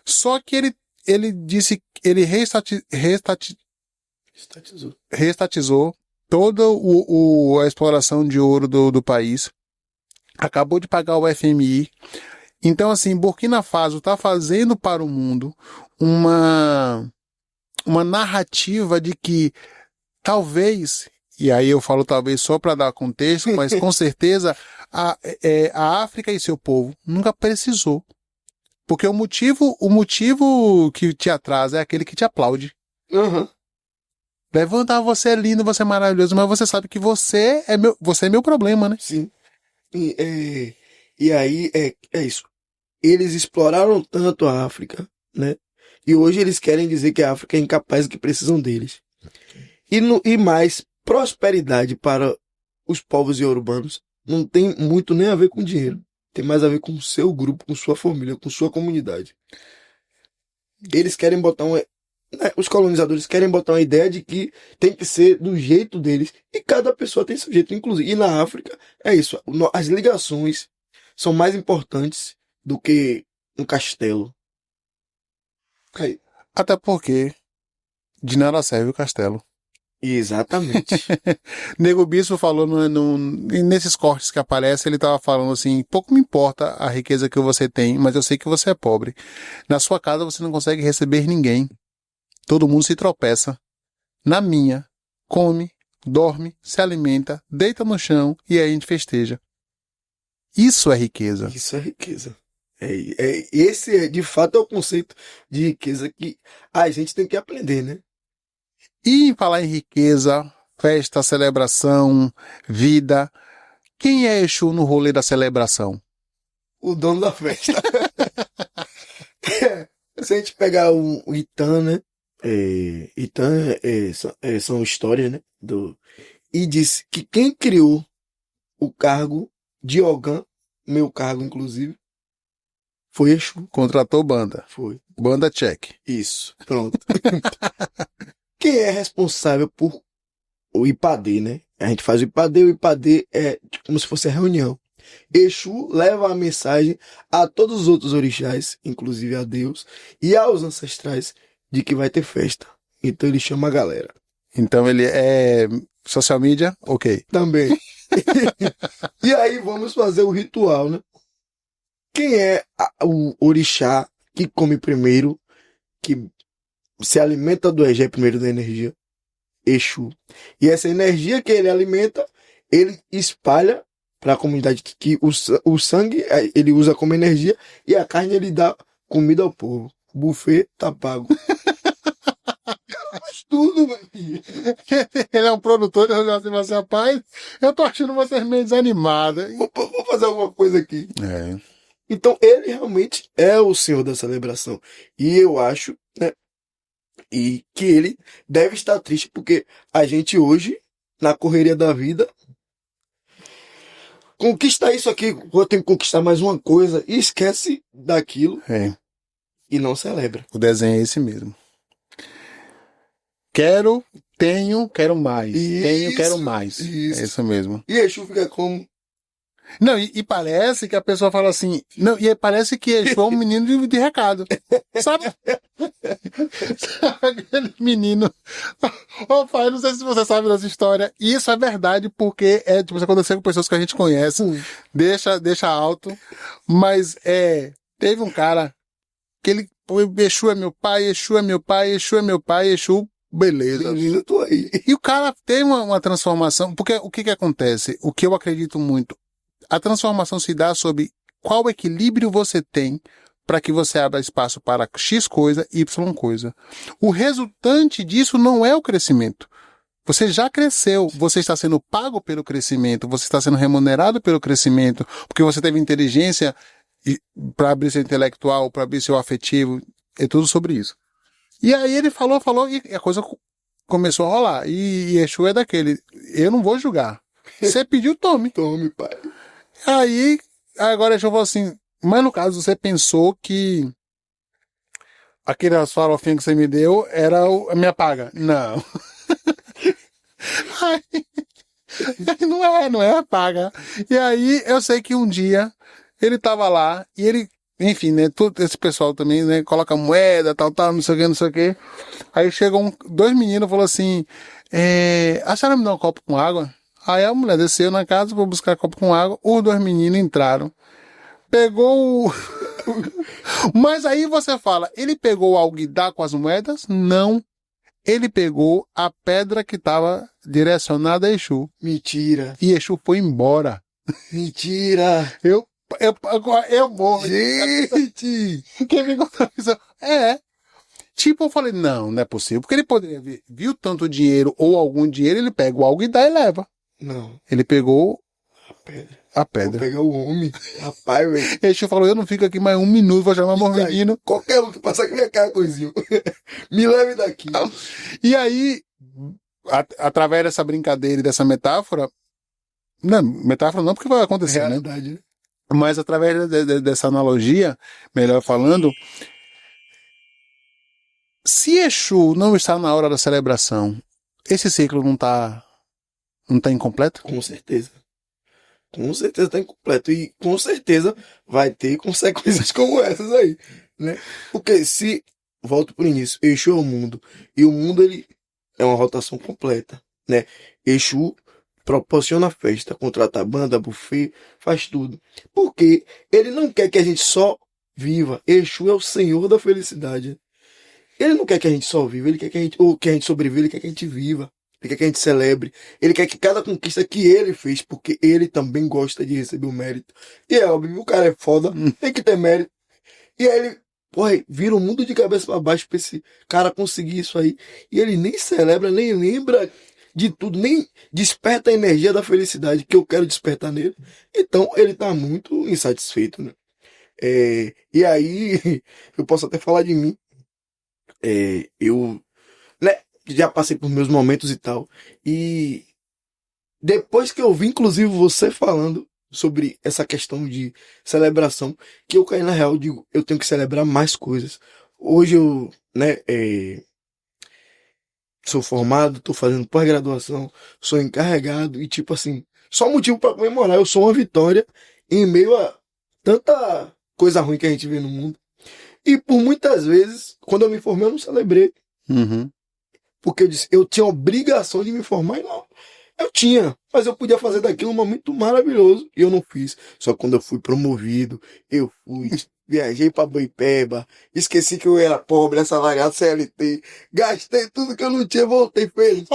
Só que ele disse que ele reestatizou toda a exploração de ouro do país. Acabou de pagar o FMI. Então, assim, Burkina Faso está fazendo para o mundo uma narrativa de que talvez, e aí eu falo talvez só para dar contexto, mas com certeza a África e seu povo nunca precisou. Porque o motivo que te atrasa é aquele que te aplaude. Uhum. Levanta, você é lindo, você é maravilhoso, mas você sabe que você é meu problema, né? Sim. E aí é isso. Eles exploraram tanto a África, né? E hoje eles querem dizer que a África é incapaz e que precisam deles. E mais, prosperidade para os povos iorubãs não tem muito nem a ver com dinheiro. tem mais a ver com o seu grupo, com sua família, com sua comunidade. Eles querem botar os colonizadores querem botar uma ideia de que tem que ser do jeito deles. E cada pessoa tem seu jeito, inclusive. E na África, é isso. As ligações são mais importantes do que um castelo. Aí. Até porque de nada serve o castelo. Exatamente. Nego Bispo falou nesses cortes que aparecem, ele tava falando assim, pouco me importa a riqueza que você tem, mas eu sei que você é pobre. Na sua casa você não consegue receber ninguém. Todo mundo se tropeça. Na minha, come, dorme, se alimenta, deita no chão e aí a gente festeja. Isso é riqueza. Isso é riqueza. Esse, de fato, é o conceito de riqueza que a gente tem que aprender, né? E em falar em riqueza, festa, celebração, vida, quem é Exu no rolê da celebração? O dono da festa. Se a gente pegar o Itan, né? Itan são histórias, né? E diz que quem criou o cargo de Ogã, meu cargo inclusive, foi Exu. Contratou banda. Foi. Banda check. Isso. Pronto. Quem é responsável por o Ipadê, né? A gente faz o Ipadê é como se fosse a reunião. Exu leva a mensagem a todos os outros orixás, inclusive a Deus, e aos ancestrais de que vai ter festa. Então ele chama a galera. Então ele é social media? Ok. Também. E aí vamos fazer o ritual, né? Quem é o orixá que come primeiro, que se alimenta do Egé primeiro da energia? Exu. E essa energia que ele alimenta, ele espalha para a comunidade que o sangue ele usa como energia e a carne ele dá comida ao povo. O buffet tá pago. Faz tudo, meu filho. Ele é um produtor, eu assim, mas rapaz, eu tô achando vocês meio desanimada. Vou fazer alguma coisa aqui. É. Então ele realmente é o senhor da celebração. E eu acho, né, e que ele deve estar triste porque a gente hoje, na correria da vida, conquista isso aqui, eu tenho que conquistar mais uma coisa e esquece daquilo e não celebra. O desenho é esse mesmo. Quero, tenho, quero mais. Tenho, quero mais. Isso. É isso mesmo. E Exu fica como? Não, e parece que a pessoa fala assim, não, e parece que Exu é um menino de recado. Sabe? Sabe aquele menino? Ô pai, não sei se você sabe dessa história. Isso é verdade, porque tipo, isso aconteceu com pessoas que a gente conhece. Deixa alto. Mas teve um cara que ele, Exu é meu pai, Exu é meu pai, Exu é meu pai, Exu, beleza. Eu tô aí. E o cara tem uma transformação, porque o que acontece? O que eu acredito muito, a transformação se dá sobre qual equilíbrio você tem para que você abra espaço para X coisa, Y coisa. O resultante disso não é o crescimento. Você já cresceu, você está sendo pago pelo crescimento, você está sendo remunerado pelo crescimento, porque você teve inteligência para abrir seu intelectual, para abrir seu afetivo, é tudo sobre isso. E aí ele falou, e a coisa começou a rolar. E Exu é daquele, eu não vou julgar. Você pediu, tome. Tome, pai. Aí, agora Exu falou assim, mas no caso você pensou que aquelas farofinhas que você me deu era a minha paga. Não. Aí, não é a paga. E aí eu sei que um dia ele tava lá e ele, enfim, né, todo esse pessoal também, né, coloca moeda, tal, não sei o que. Aí chegam dois meninos e falou assim, a senhora me dá um copo com água? Aí a mulher desceu na casa, foi buscar copo com água, os dois meninos entraram, pegou o... Mas aí você fala, ele pegou o alguidar com as moedas? Não. Ele pegou a pedra que estava direcionada a Exu. Mentira. E Exu foi embora. Mentira. Eu morro. Gente! Quem me contou isso? Tipo, eu falei, não é possível. Porque ele poderia ver, viu tanto dinheiro ou algum dinheiro, ele pega o alguidar e leva. Não. Ele pegou a pedra. Vou pegar o homem. Rapaz, velho. Exu falou, eu não fico aqui mais um minuto, vou chamar meu menino. Qualquer um que passar aqui, vem cá, coisinho. Me leve daqui. E aí, através dessa brincadeira e dessa metáfora, não, metáfora não, porque vai acontecer, Realidade, né? Mas através dessa analogia, melhor falando, se Exu não está na hora da celebração, esse ciclo não está incompleto? Com certeza. Com certeza tá incompleto. E com certeza vai ter consequências como essas aí, né? Porque se, volto pro início, Exu é o mundo. E o mundo, ele é uma rotação completa, né? Exu proporciona festa, contrata banda, buffet, faz tudo. Porque ele não quer que a gente só viva. Exu é o senhor da felicidade. Ele não quer que a gente só viva, ele quer que a gente, ou que a gente sobreviva, ele quer que a gente viva. Ele quer que a gente celebre. Ele quer que cada conquista que ele fez, porque ele também gosta de receber o mérito. E é óbvio, o cara é foda, tem que ter mérito. E aí ele, porra, vira o mundo de cabeça pra baixo pra esse cara conseguir isso aí. E ele nem celebra, nem lembra de tudo, nem desperta a energia da felicidade que eu quero despertar nele. Então ele tá muito insatisfeito, né? E aí, eu posso até falar de mim. Eu, né, já passei por meus momentos e tal. E depois que eu vi, inclusive, você falando sobre essa questão de celebração, que eu caí na real, digo, eu tenho que celebrar mais coisas. Hoje eu, né, sou formado, tô fazendo pós-graduação, sou encarregado e tipo assim, só motivo para comemorar, eu sou uma vitória em meio a tanta coisa ruim que a gente vê no mundo. E por muitas vezes, quando eu me formei, eu não celebrei. Uhum. Porque eu disse, eu tinha obrigação de me formar e não. Eu tinha, mas eu podia fazer daquilo um momento maravilhoso e eu não fiz. Só que quando eu fui promovido, eu fui, viajei pra Boipeba, esqueci que eu era pobre, assalariado CLT, gastei tudo que eu não tinha, voltei feliz.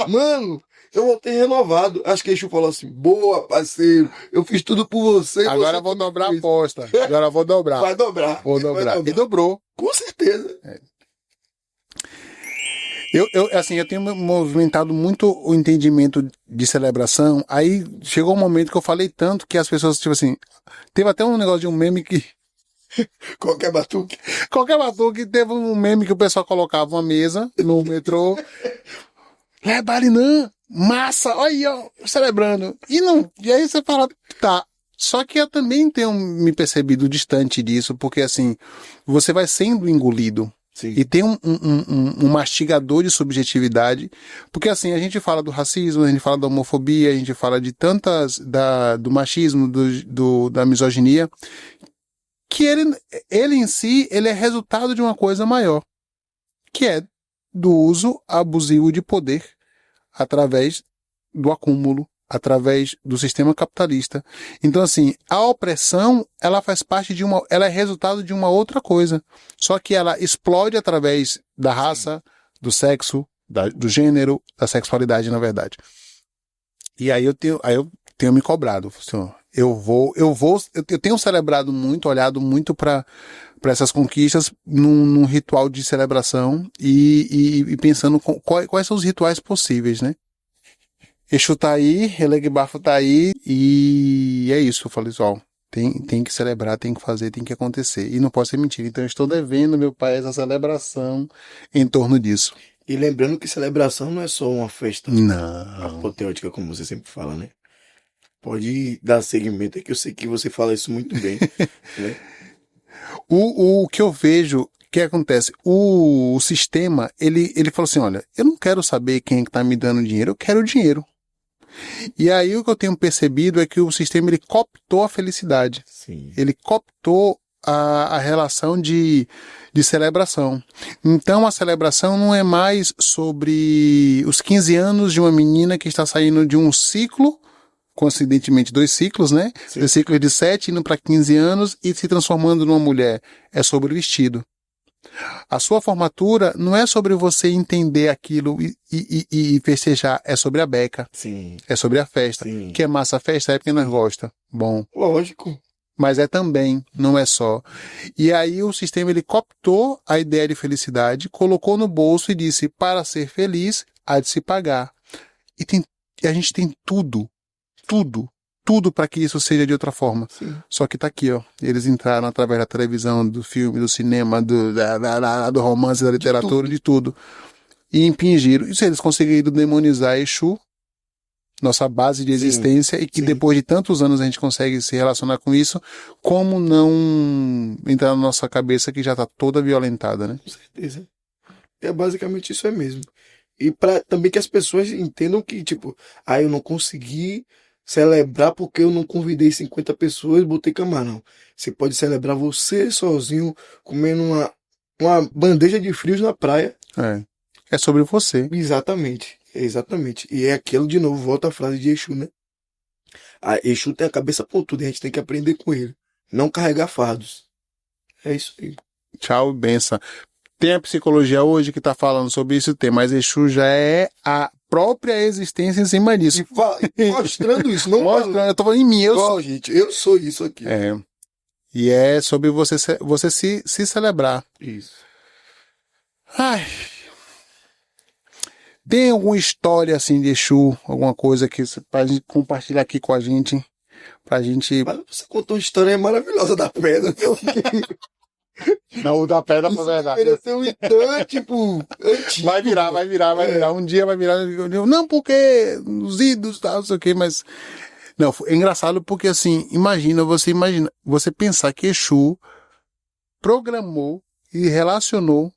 Mano, eu voltei renovado. Acho que Exu falou assim, boa, parceiro, eu fiz tudo por você. Agora você eu vou dobrar a fez. aposta. Agora eu vou dobrar. Vai dobrar. Vou Vai dobrar. dobrar. E dobrou. Com certeza. Assim, eu tenho movimentado muito o entendimento de celebração. Aí chegou um momento que eu falei tanto que as pessoas, tipo assim, teve até um negócio de um meme que Qualquer batuque. qualquer batuque teve um meme que o pessoal colocava uma mesa no metrô. É Balinã, massa, olha aí, ó, celebrando. E aí você fala, tá. Só que eu também tenho me percebido distante disso, porque assim, você vai sendo engolido. Sim. E tem um mastigador de subjetividade, porque assim, a gente fala do racismo, a gente fala da homofobia, a gente fala de do machismo, da misoginia, que ele em si, ele é resultado de uma coisa maior, que é do uso abusivo de poder através do acúmulo, através do sistema capitalista. Então, assim, a opressão, ela faz parte ela é resultado de uma outra coisa. Só que ela explode através da raça, do sexo, do gênero, da sexualidade, na verdade. E aí eu tenho me cobrado. Assim, eu tenho celebrado muito, olhado muito para essas conquistas num ritual de celebração e pensando quais são os rituais possíveis, né? Exu tá aí, Elegbafo tá aí, e é isso. Eu falei, ó, tem que celebrar, tem que fazer, tem que acontecer. E não pode ser mentira. Então eu estou devendo, meu pai, essa celebração em torno disso. E lembrando que celebração não é só uma festa Não. apoteótica, como você sempre fala, né? Pode dar segmento aqui, eu sei que você fala isso muito bem, né? O que eu vejo, que acontece? O sistema, ele falou assim, olha, eu não quero saber quem é que tá me dando dinheiro, eu quero o dinheiro. E aí o que eu tenho percebido é que o sistema, ele cooptou a felicidade. Sim. Ele cooptou a relação de celebração. Então a celebração não é mais sobre os 15 anos de uma menina que está saindo de um ciclo, coincidentemente 2 ciclos, né? Sim. 2 ciclos de 7 indo para 15 anos e se transformando numa mulher. É sobre o vestido. A sua formatura não é sobre você entender aquilo e festejar, é sobre a beca, Sim. é sobre a festa. Sim. Que é massa a festa, é porque nós gosta. Bom. Lógico. Mas é também, não é só. E aí o sistema, ele cooptou a ideia de felicidade, colocou no bolso e disse, para ser feliz, há de se pagar. E a gente tem tudo para que isso seja de outra forma. Sim. Só que tá aqui, ó. Eles entraram através da televisão, do filme, do cinema, do romance, da literatura, de tudo. E impingiram. E se eles conseguiram demonizar Exu, nossa base de Sim, existência e que sim. depois de tantos anos a gente consegue se relacionar com isso, como não entrar na nossa cabeça que já tá toda violentada, né? Com certeza. É basicamente isso é mesmo. E para também que as pessoas entendam que, tipo, eu não consegui celebrar porque eu não convidei 50 pessoas e botei camarão. Você pode celebrar você sozinho, comendo uma bandeja de frios na praia. É. É sobre você. Exatamente, exatamente. E é aquilo de novo, volta a frase de Exu, né? A Exu tem a cabeça pontuda, e a gente tem que aprender com ele. Não carregar fardos. É isso aí. Tchau e benção. Tem a psicologia hoje que tá falando sobre isso, tem, mas Exu já é a própria existência em cima disso. E mostrando isso, não Mostrando, eu tô falando em mim, eu sou. gente, eu sou isso aqui. É. E é sobre você se celebrar. Isso. Ai. Tem alguma história assim de Exu, alguma coisa que você pra gente compartilhar aqui com a gente? Pra gente. Mas você contou uma história maravilhosa da pedra. Não, o da pedra foi verdade. Deveria ser um então, tipo, antigo. Vai virar. Um dia vai virar. Não, porque os ídolos, tal, não sei o quê, mas. Não, é engraçado porque assim, imagina, você pensar que Exu programou e relacionou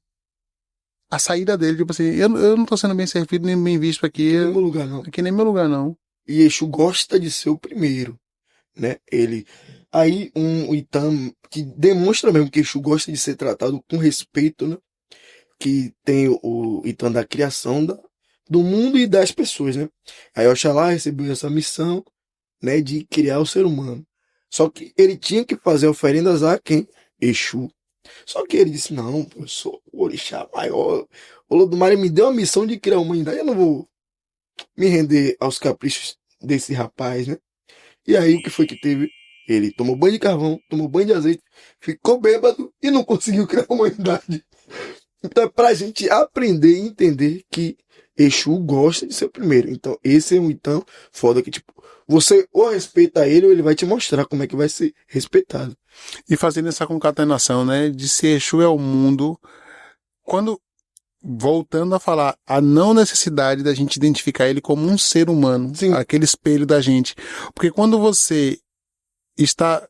a saída dele, tipo assim, eu não tô sendo bem servido nem bem visto aqui. Não é meu lugar, não. Aqui nem meu lugar, não. E Exu gosta de ser o primeiro, né? Ele. Aí um Itam que demonstra mesmo que Exu gosta de ser tratado com respeito, né? Que tem o Itam da criação do mundo e das pessoas, né? Aí Oxalá recebeu essa missão, né? De criar o ser humano. Só que ele tinha que fazer oferendas a quem? Exu. Só que ele disse, não, eu sou o orixá maior. O Olodumare me deu a missão de criar a humanidade, eu não vou me render aos caprichos desse rapaz, né? E aí o que foi que teve? Ele tomou banho de carvão, tomou banho de azeite, ficou bêbado e não conseguiu criar a humanidade. Então é pra gente aprender e entender que Exu gosta de ser o primeiro. Então esse é um então foda que, tipo, você ou respeita ele ou ele vai te mostrar como é que vai ser respeitado. E fazendo essa concatenação, né, de se Exu é o mundo, quando, voltando a falar, a não necessidade da gente identificar ele como um ser humano, Sim. aquele espelho da gente. Porque quando você está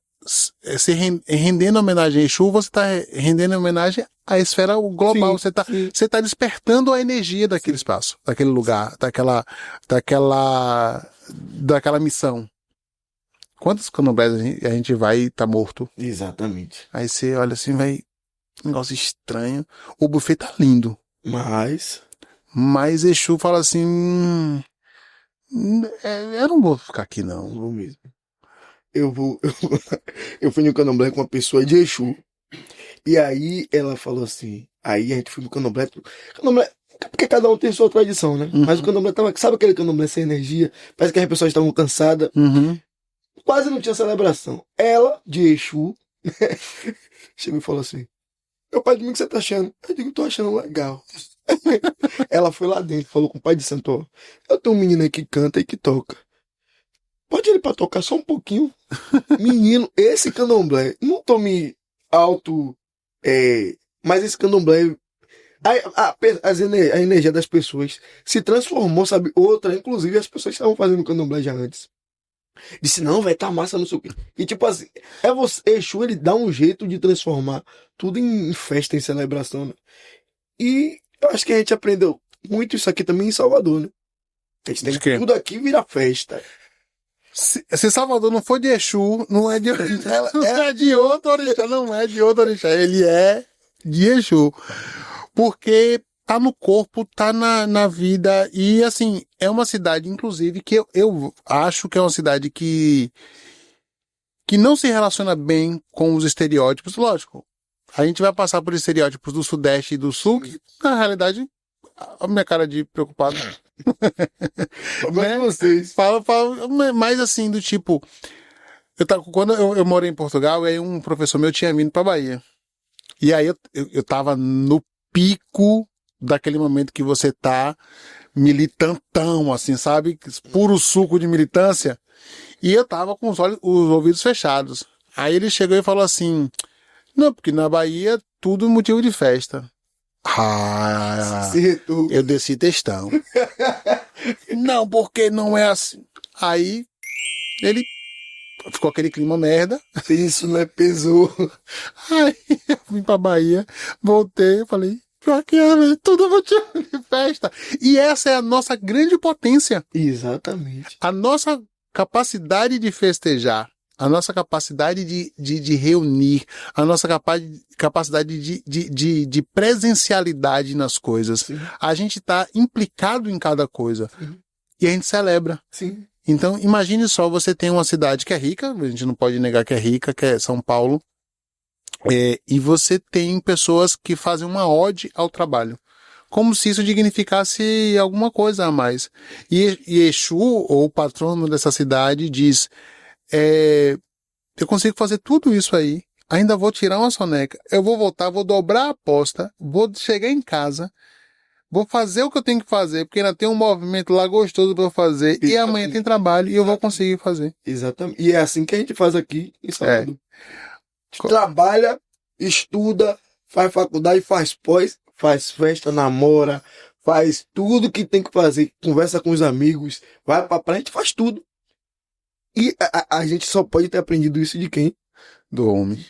rendendo homenagem a Exu, você está rendendo homenagem à esfera global, Sim, sim. você tá despertando a energia daquele espaço, daquele lugar, daquela missão. Quantos candomblés a gente vai e tá morto? Exatamente. Aí você olha assim, vai, negócio estranho. O buffet tá lindo. Mas Exu fala assim, eu não vou ficar aqui não. Vou mesmo. Eu fui no candomblé com uma pessoa de Exu. E aí ela falou assim. Aí a gente foi no candomblé. Candomblé, porque cada um tem sua tradição, né? Mas o candomblé tava. Sabe aquele candomblé sem energia? Parece que as pessoas estavam cansadas. Uhum. Quase não tinha celebração. Ela, de Exu, chegou e falou assim: Meu pai de mim, o que você tá achando? Eu digo, tô achando legal. Ela foi lá dentro, falou com o pai de santo: Ó, eu tenho um menino aí que canta e que toca. Pode ele pra tocar só um pouquinho? Menino, esse candomblé, não tô me auto. Mas esse candomblé. A energia das pessoas se transformou, sabe? Outra, inclusive as pessoas estavam fazendo candomblé já antes. Disse, não, vai tá massa, não sei o quê. E tipo assim, Exu, ele dá um jeito de transformar tudo em festa, em celebração, né? E eu acho que a gente aprendeu muito isso aqui também em Salvador, né? A gente tem que tudo aqui vira festa. Se Salvador não for de Exu, não é de é de outro orixá, não é de outro orixá, ele é de Exu. Porque tá no corpo, tá na vida, e assim, é uma cidade, inclusive, que eu acho que é uma cidade que não se relaciona bem com os estereótipos, lógico. A gente vai passar por estereótipos do Sudeste e do Sul, que, na realidade, a minha cara de preocupado. Né? Vocês. Fala, mas assim, do tipo, quando eu morei em Portugal, aí um professor meu tinha vindo pra Bahia. E aí eu tava no pico daquele momento que você tá militantão, assim, sabe? Puro suco de militância. E eu tava com os ouvidos fechados. Aí ele chegou e falou assim, não, porque na Bahia tudo é motivo de festa. Eu desci textão. Não, porque não é assim. Aí ele ficou aquele clima merda. Isso não é pesou. Aí eu vim pra Bahia, voltei, falei, pior que é, velho, todo motivo de festa. E essa é a nossa grande potência. Exatamente. A nossa capacidade de festejar, a nossa capacidade de reunir, a nossa capacidade de presencialidade nas coisas. Sim. A gente está implicado em cada coisa. Sim. E a gente celebra. Sim. Então, imagine só, você tem uma cidade que é rica, a gente não pode negar que é rica, que é São Paulo, e você tem pessoas que fazem uma ode ao trabalho. Como se isso dignificasse alguma coisa a mais. E Exu, ou o patrono dessa cidade, diz, eu consigo fazer tudo isso aí, ainda vou tirar uma soneca, eu vou voltar, vou dobrar a aposta, vou chegar em casa, vou fazer o que eu tenho que fazer, porque ainda tem um movimento lá gostoso para eu fazer, e amanhã tem trabalho e eu vou conseguir fazer. Exatamente. E é assim que a gente faz aqui em Salvador. A gente trabalha, estuda, faz faculdade, faz pós, faz festa, namora, faz tudo que tem que fazer, conversa com os amigos, vai pra praia, a gente faz tudo. E a gente só pode ter aprendido isso de quem? Do homem.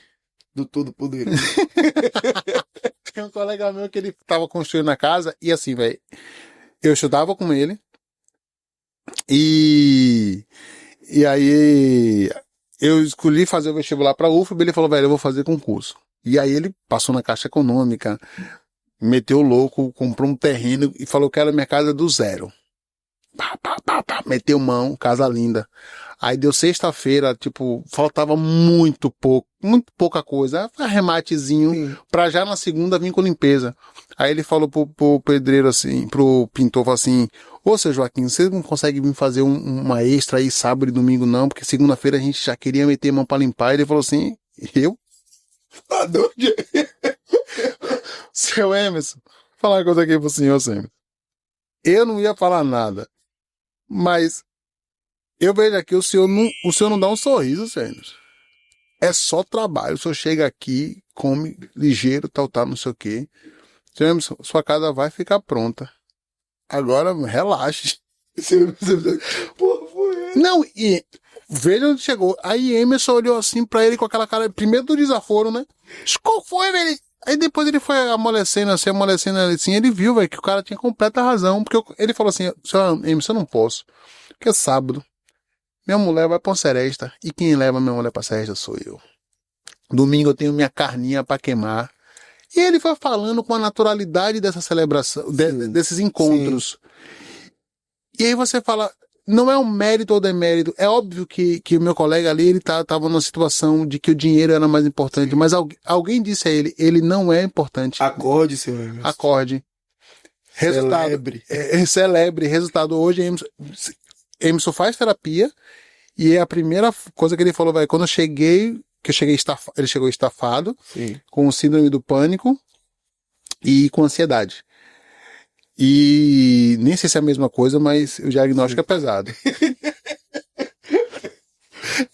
Do Todo-Poderoso. Tem um colega meu que ele tava construindo a casa, e assim, velho, eu estudava com ele, e aí eu escolhi fazer o vestibular pra UFB, ele falou, velho, eu vou fazer concurso. E aí ele passou na Caixa Econômica, meteu o louco, comprou um terreno e falou que era minha casa do zero. Meteu mão, casa linda. Aí deu sexta-feira, tipo, faltava muito pouca coisa, arrematezinho, Sim. pra já na segunda vir com limpeza. Aí ele falou pro pedreiro assim, pro pintor, falou assim, ô seu Joaquim, você não consegue vir fazer uma extra aí sábado e domingo não, porque segunda-feira a gente já queria meter mão pra limpar. Ele falou assim, eu? Tá doido? Seu Emerson, vou falar uma coisa aqui pro senhor, Emerson. Eu não ia falar nada, mas eu vejo aqui, o senhor não dá um sorriso, senhor. É só trabalho. O senhor chega aqui, come ligeiro, tal, não sei o quê. Senhor Emerson, sua casa vai ficar pronta. Agora, relaxe. Porra, foi. Não, e veja onde chegou. Aí Emerson olhou assim pra ele com aquela cara, primeiro do desaforo, né? Qual foi, velho? Aí depois ele foi amolecendo assim, ele viu, velho, que o cara tinha completa razão. Porque ele falou assim, senhor Emerson, eu não posso. Porque é sábado. Minha mulher vai pra uma seresta, e quem leva minha mulher pra seresta sou eu. Domingo eu tenho minha carninha pra queimar. E ele foi falando com a naturalidade dessa celebração, desses encontros. Sim. E aí você fala, não é um mérito ou demérito, é óbvio que o meu colega ali, ele tava numa situação de que o dinheiro era mais importante, sim, mas alguém disse a ele não é importante. Acorde, seu Emerson. Acorde. Resultado, celebre. Resultado, hoje Emerson faz terapia, e a primeira coisa que ele falou, vai, quando eu cheguei, ele chegou estafado, sim, com síndrome do pânico e com ansiedade. E nem sei se é a mesma coisa, mas o diagnóstico, sim, é pesado.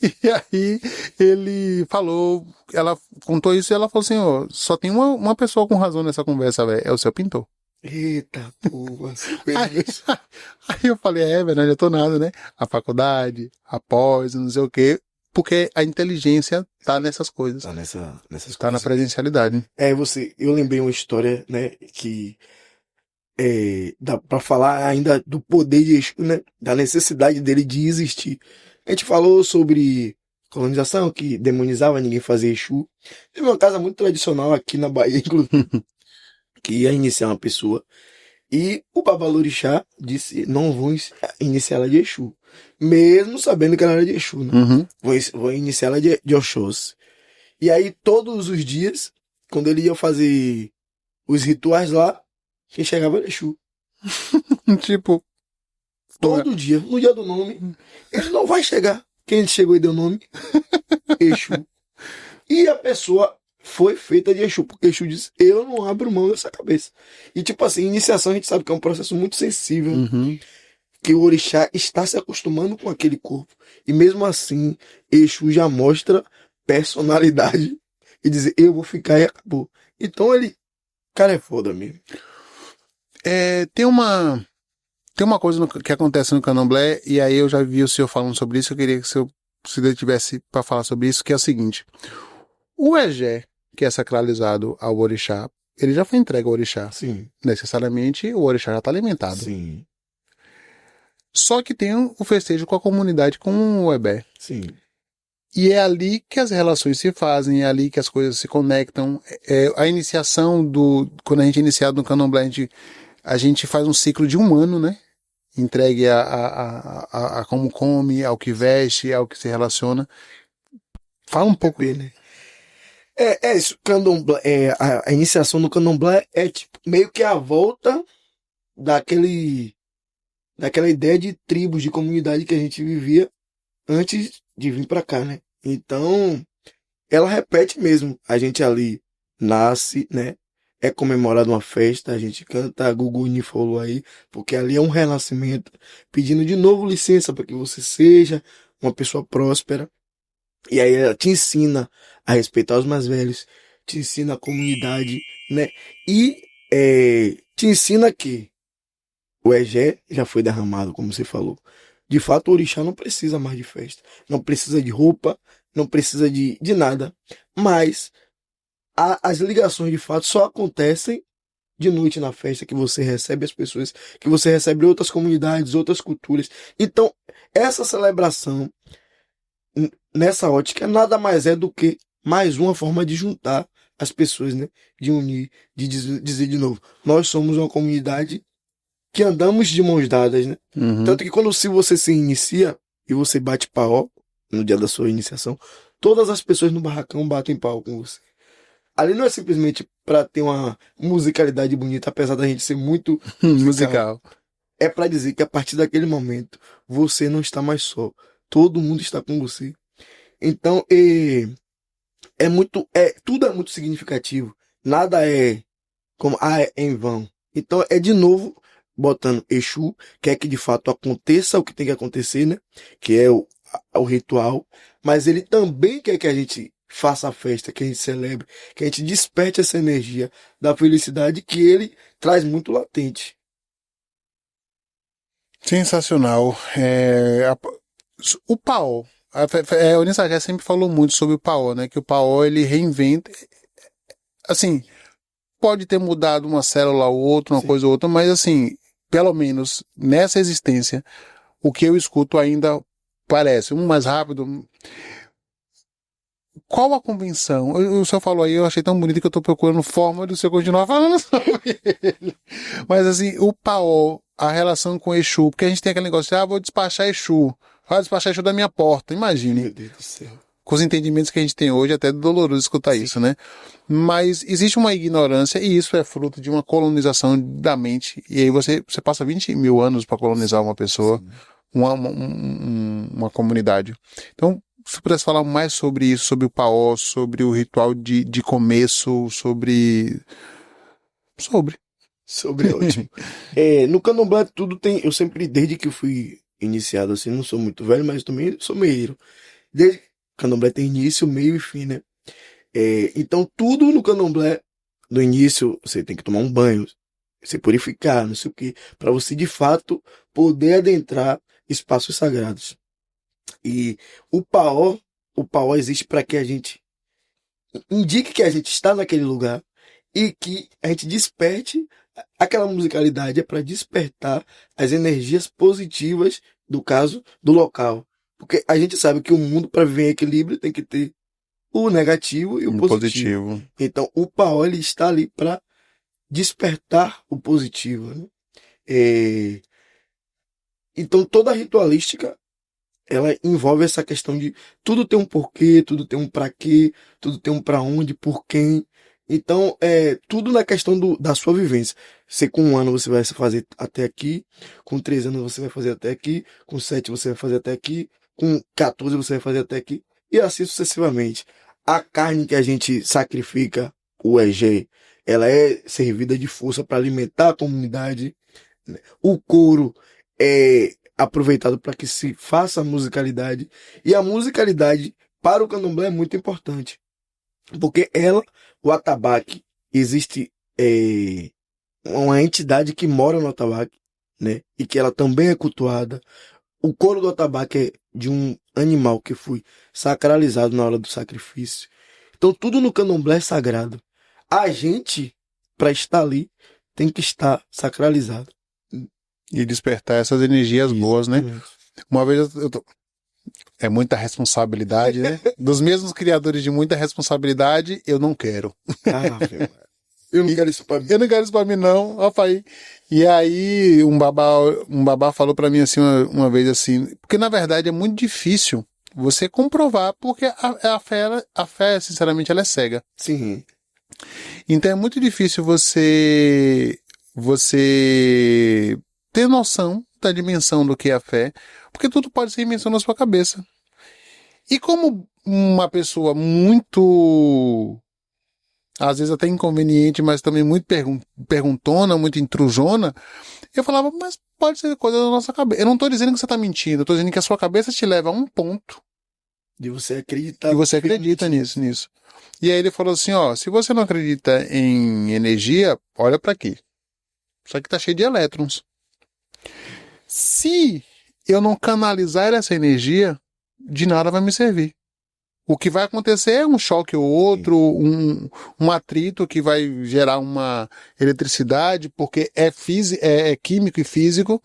E aí ele falou, ela contou isso e ela falou assim, ó, só tem uma pessoa com razão nessa conversa, velho, é o seu pintor. Eita, porra. Aí eu falei, velho, não adiantou nada, né? A faculdade, a pós, não sei o quê, porque a inteligência tá nessas coisas. Tá nessas tá coisas. Na presencialidade. Eu lembrei uma história, né, que dá pra falar ainda do poder de Exu, né, da necessidade dele de existir. A gente falou sobre colonização, que demonizava, ninguém fazia Exu. Teve uma casa muito tradicional aqui na Bahia, inclusive, que ia iniciar uma pessoa, e o Babalorixá disse, não vou iniciar ela de Exu, mesmo sabendo que ela era de Exu, né? Uhum. Vou iniciar ela de Oxóssi. E aí, todos os dias, quando ele ia fazer os rituais lá, quem chegava era Exu. Tipo, todo dia, no dia do nome, ele não vai chegar. Quem chegou e deu nome? Exu. E a pessoa foi feita de Exu, porque Exu disse, eu não abro mão dessa cabeça. E tipo assim, iniciação a gente sabe que é um processo muito sensível, uhum, que o orixá está se acostumando com aquele corpo. E mesmo assim, Exu já mostra personalidade e dizer, eu vou ficar e acabou. Então ele, cara, é foda mesmo. Tem uma Tem uma coisa que acontece no candomblé, e aí eu já vi o senhor falando sobre isso, eu queria que se ele tivesse para falar sobre isso, que é o seguinte: o egé, que é sacralizado ao orixá, ele já foi entregue ao orixá. Sim, Necessariamente o orixá já está alimentado. sim, Só que tem o festejo com a comunidade, com o ebé. sim. E é ali que as relações se fazem, é ali que as coisas se conectam. A iniciação quando a gente é iniciado no candomblé, a gente faz um ciclo de 1 ano, né? Entregue a como come, ao que veste, ao que se relaciona. Fala um pouco. Né? É isso, candomblé, a iniciação no candomblé é tipo, meio que a volta daquela ideia de tribos, de comunidade que a gente vivia antes de vir pra cá, né? Então, ela repete mesmo. A gente ali nasce, né? É comemorada uma festa, a gente canta Gugu Nifolo aí, porque ali é um renascimento, pedindo de novo licença para que você seja uma pessoa próspera. E aí ela te ensina a respeitar os mais velhos, te ensina a comunidade, né? E te ensina que o Egé já foi derramado, como você falou. De fato, o orixá não precisa mais de festa, não precisa de roupa, não precisa de nada. Mas as ligações de fato só acontecem de noite na festa, que você recebe as pessoas, que você recebe outras comunidades, outras culturas. Então, essa celebração nessa ótica nada mais é do que mais uma forma de juntar as pessoas, né? De unir, de dizer de novo, nós somos uma comunidade que andamos de mãos dadas, né? Uhum. Tanto que quando se você se inicia e você bate pau no dia da sua iniciação, todas as pessoas no barracão batem pau com você. Ali não é simplesmente para ter uma musicalidade bonita, apesar da gente ser muito Musical. é para dizer que a partir daquele momento você não está mais só. Todo mundo está com você. Então, tudo é muito significativo. Nada é como, é em vão. Então, é de novo botando Exu, quer que de fato aconteça o que tem que acontecer, né? Que é o ritual. Mas ele também quer que a gente faça a festa, que a gente celebre, que a gente desperte essa energia da felicidade que ele traz muito latente. Sensacional. O Paó. O Nissagé sempre falou muito sobre o Paó, né? Que o Paó ele reinventa. Assim, pode ter mudado uma célula ou outra, uma Sim. coisa ou outra, mas assim, pelo menos nessa existência, o que eu escuto ainda parece um mais rápido. Qual a convenção? O senhor falou aí, eu achei tão bonito que eu estou procurando forma do senhor continuar falando sobre ele. Mas assim, o Paó, a relação com Exu, porque a gente tem aquele negócio de, vou despachar Exu. Vai despachar Exu da minha porta, imagine. Meu Deus do céu. Com os entendimentos que a gente tem hoje, é até doloroso escutar isso, né? Mas existe uma ignorância, e isso é fruto de uma colonização da mente. E aí você passa 20 mil anos para colonizar uma pessoa, uma comunidade. Então, se pudesse falar mais sobre isso, sobre o Paó, sobre o ritual de começo, sobre Sobre ótimo. No candomblé tudo tem. Eu sempre, desde que eu fui iniciado assim, não sou muito velho, mas também sou meio. Desde que candomblé tem início, meio e fim, né? Então tudo no candomblé, no início, você tem que tomar um banho, se purificar, não sei o quê, para você de fato poder adentrar espaços sagrados. E o paó existe para que a gente indique que a gente está naquele lugar e que a gente desperte aquela musicalidade é para despertar as energias positivas do caso do local. Porque a gente sabe que o mundo, para viver em equilíbrio, tem que ter o negativo e o positivo. Então, o Paó ele está ali para despertar o positivo. Né? Então, toda a ritualística ela envolve essa questão de tudo tem um porquê, tudo tem um para quê, tudo tem um para onde, por quem. Então, tudo na questão da sua vivência. Se com 1 ano você vai fazer até aqui, com 3 anos você vai fazer até aqui, com 7 você vai fazer até aqui, com 14 você vai fazer até aqui, e assim sucessivamente. A carne que a gente sacrifica, o egé, ela é servida de força para alimentar a comunidade. Né? O couro é aproveitado para que se faça a musicalidade. E a musicalidade para o candomblé é muito importante. Porque o atabaque, existe uma entidade que mora no atabaque, né? E que ela também é cultuada. O couro do atabaque é de um animal que foi sacralizado na hora do sacrifício. Então tudo no candomblé é sagrado. A gente, para estar ali, tem que estar sacralizado. E despertar essas energias boas, né? Uma vez é muita responsabilidade, né? Dos mesmos criadores de muita responsabilidade, eu não quero. Eu não quero isso pra mim. Eu não quero isso pra mim, não, rapaz. E aí, um babá falou pra mim assim, uma vez assim, porque na verdade é muito difícil você comprovar, porque a fé, sinceramente, ela é cega. Sim. Então é muito difícil você ter noção da dimensão do que é a fé, porque tudo pode ser invenção na sua cabeça. E como uma pessoa muito, às vezes até inconveniente, mas também muito perguntona, muito intrusona, eu falava, mas pode ser coisa da nossa cabeça. Eu não estou dizendo que você está mentindo, eu estou dizendo que a sua cabeça te leva a um ponto. De você acreditar. E você acredita nisso. E aí ele falou assim, ó, se você não acredita em energia, olha para aqui. Isso aqui tá cheio de elétrons. Se eu não canalizar essa energia, de nada vai me servir. O que vai acontecer é um choque ou outro, um atrito que vai gerar uma eletricidade, porque é químico e físico.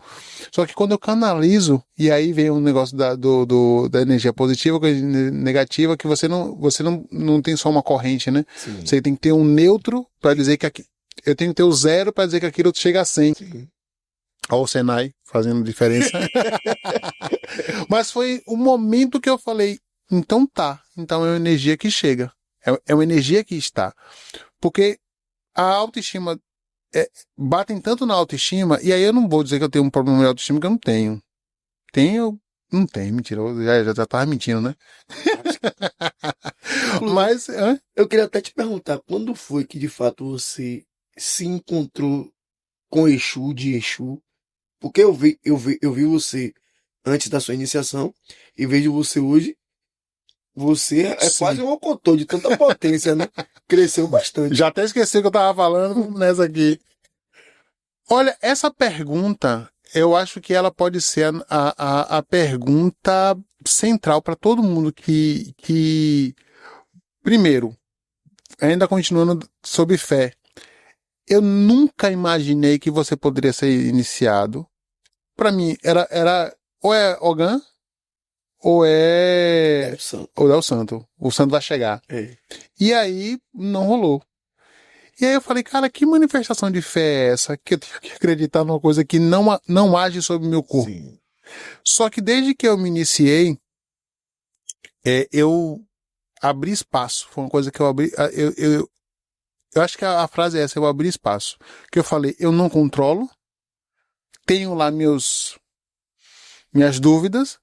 Só que quando eu canalizo, e aí vem um negócio da energia positiva e negativa, que você não tem só uma corrente, né? Sim. Você tem que ter um neutro para dizer que eu tenho que ter o zero para dizer que aquilo chega a 100. Sim. Olha o Senai fazendo diferença. Mas foi o momento que eu falei, então é uma energia que chega, é uma energia que está. Porque a autoestima, batem tanto na autoestima, e aí eu não vou dizer que eu tenho um problema de autoestima, que eu não tenho. Não tenho, mentira, eu já tava mentindo, né? Mas, eu queria até te perguntar, quando foi que de fato você se encontrou com Exu, de Exu? Porque eu vi você antes da sua iniciação e vejo você hoje. Você é Sim. quase um ocotô de tanta potência, né? Cresceu bastante. Já até esqueci o que eu tava falando nessa aqui. Olha, essa pergunta, eu acho que ela pode ser a pergunta central para todo mundo que... Primeiro, ainda continuando sobre fé, eu nunca imaginei que você poderia ser iniciado. Para mim, era ou é Ogan, ou é o Santo. O Santo vai chegar. É. E aí, não rolou. E aí eu falei, cara, que manifestação de fé é essa? Que eu tenho que acreditar numa coisa que não age sobre o meu corpo. Sim. Só que desde que eu me iniciei, eu abri espaço. Foi uma coisa que eu abri... Eu acho que a frase é essa, eu abri espaço. Que eu falei, eu não controlo, tenho lá minhas dúvidas,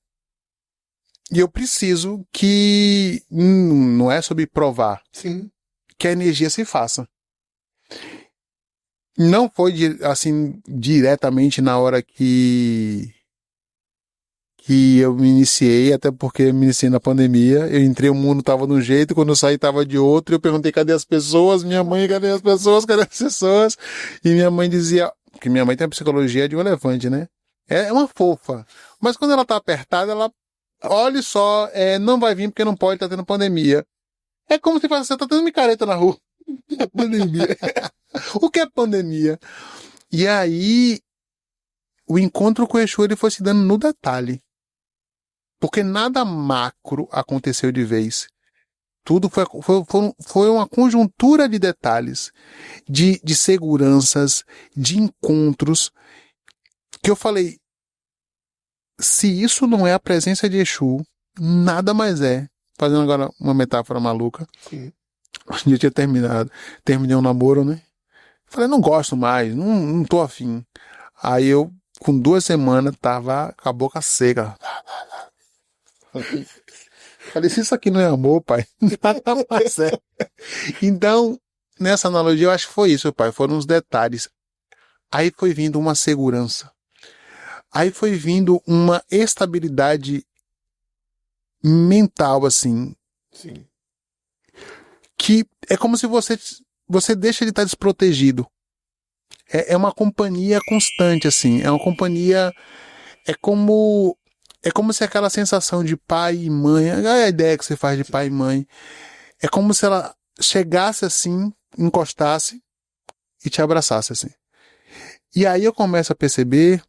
e eu preciso que... Não é sobre provar. Sim. Que a energia se faça. Não foi assim diretamente na hora que eu me iniciei, até porque eu me iniciei na pandemia. Eu entrei, o mundo estava de um jeito, quando eu saí estava de outro. Eu perguntei cadê as pessoas, minha mãe, cadê as pessoas, cadê as pessoas? E minha mãe dizia, que minha mãe tem a psicologia de um elefante, né? É uma fofa, mas quando ela tá apertada, ela, olha só, não vai vir porque não pode, tá tendo pandemia. É como se você tá tendo micareta na rua. Pandemia. O que é pandemia? E aí, o encontro com o Exu ele foi se dando no detalhe. Porque nada macro aconteceu de vez. Tudo foi uma conjuntura de detalhes, de seguranças, de encontros, que eu falei, se isso não é a presença de Exu, nada mais é. Fazendo agora uma metáfora maluca. Sim. Um dia eu tinha terminei um namoro, né? Falei, não gosto mais, não tô afim. Aí eu, com 2 semanas, tava com a boca seca. Falei, se isso aqui não é amor, pai, nada mais é. Então, nessa analogia, eu acho que foi isso, pai. Foram os detalhes. Aí foi vindo uma segurança. Aí foi vindo uma estabilidade mental, assim. Sim. Que é como se você deixa de estar desprotegido. É uma companhia constante, assim. É uma companhia. É como. É como se aquela sensação de pai e mãe. A ideia que você faz de pai e mãe. É como se ela chegasse assim, encostasse e te abraçasse assim. E aí eu começo a perceber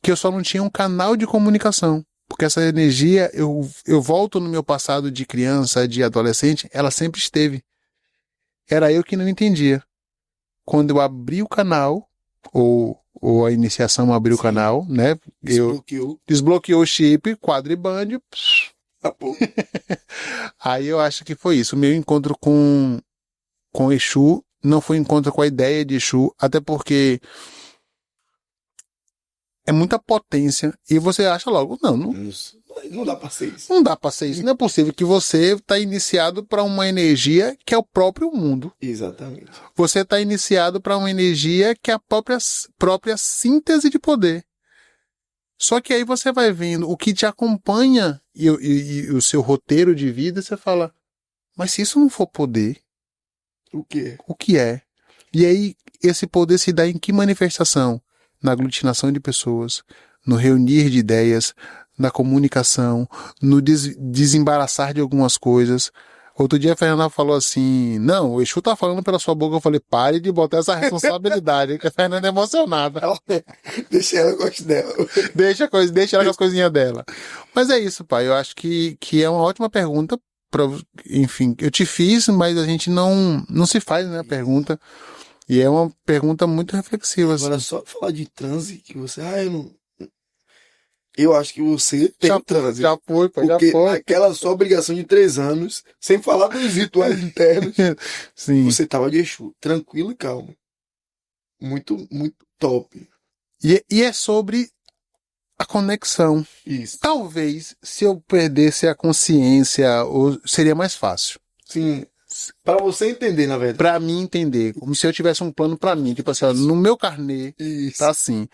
que eu só não tinha um canal de comunicação. Porque essa energia, eu volto no meu passado de criança, de adolescente, ela sempre esteve. Era eu que não entendia. Quando eu abri o canal, ou a iniciação abriu o Sim. canal, né? Eu Desbloqueou. desbloqueou o chip, quadriband, Ah, pô. aí eu acho que foi isso. O meu encontro com Exu não foi um encontro com a ideia de Exu, até porque é muita potência e você acha logo, Não dá pra ser isso. não dá pra ser isso. Não é possível que você está iniciado para uma energia que é o próprio mundo. Exatamente. Você está iniciado para uma energia que é a própria síntese de poder. Só que aí você vai vendo o que te acompanha e o seu roteiro de vida, você fala, mas se isso não for poder, O quê? o que é? E aí, esse poder se dá em que manifestação? Na aglutinação de pessoas, no reunir de ideias, na comunicação, no desembaraçar de algumas coisas. Outro dia a Fernanda falou assim, não, o Exu tá falando pela sua boca. Eu falei, pare de botar essa responsabilidade, que a Fernanda é emocionada. Deixa ela gostar dela. Deixa ela com as coisinhas dela. Mas é isso, pai. Eu acho que é uma ótima pergunta. Enfim, eu te fiz, mas a gente não se faz, né, a pergunta. E é uma pergunta muito reflexiva. Agora, Assim. só falar de transe, que você. Eu não. Eu acho que você tem transe. Já foi, pai, já Porque foi. aquela sua obrigação de 3 anos, sem falar dos rituais internos, Sim. você tava de Exu, tranquilo e calmo. Muito, muito top. E é sobre a conexão. Isso. Talvez, se eu perdesse a consciência, seria mais fácil. Sim. Pra você entender, na verdade. Pra mim entender. Como se eu tivesse um plano pra mim. Tipo assim, ó, no meu carnê, Isso. tá assim.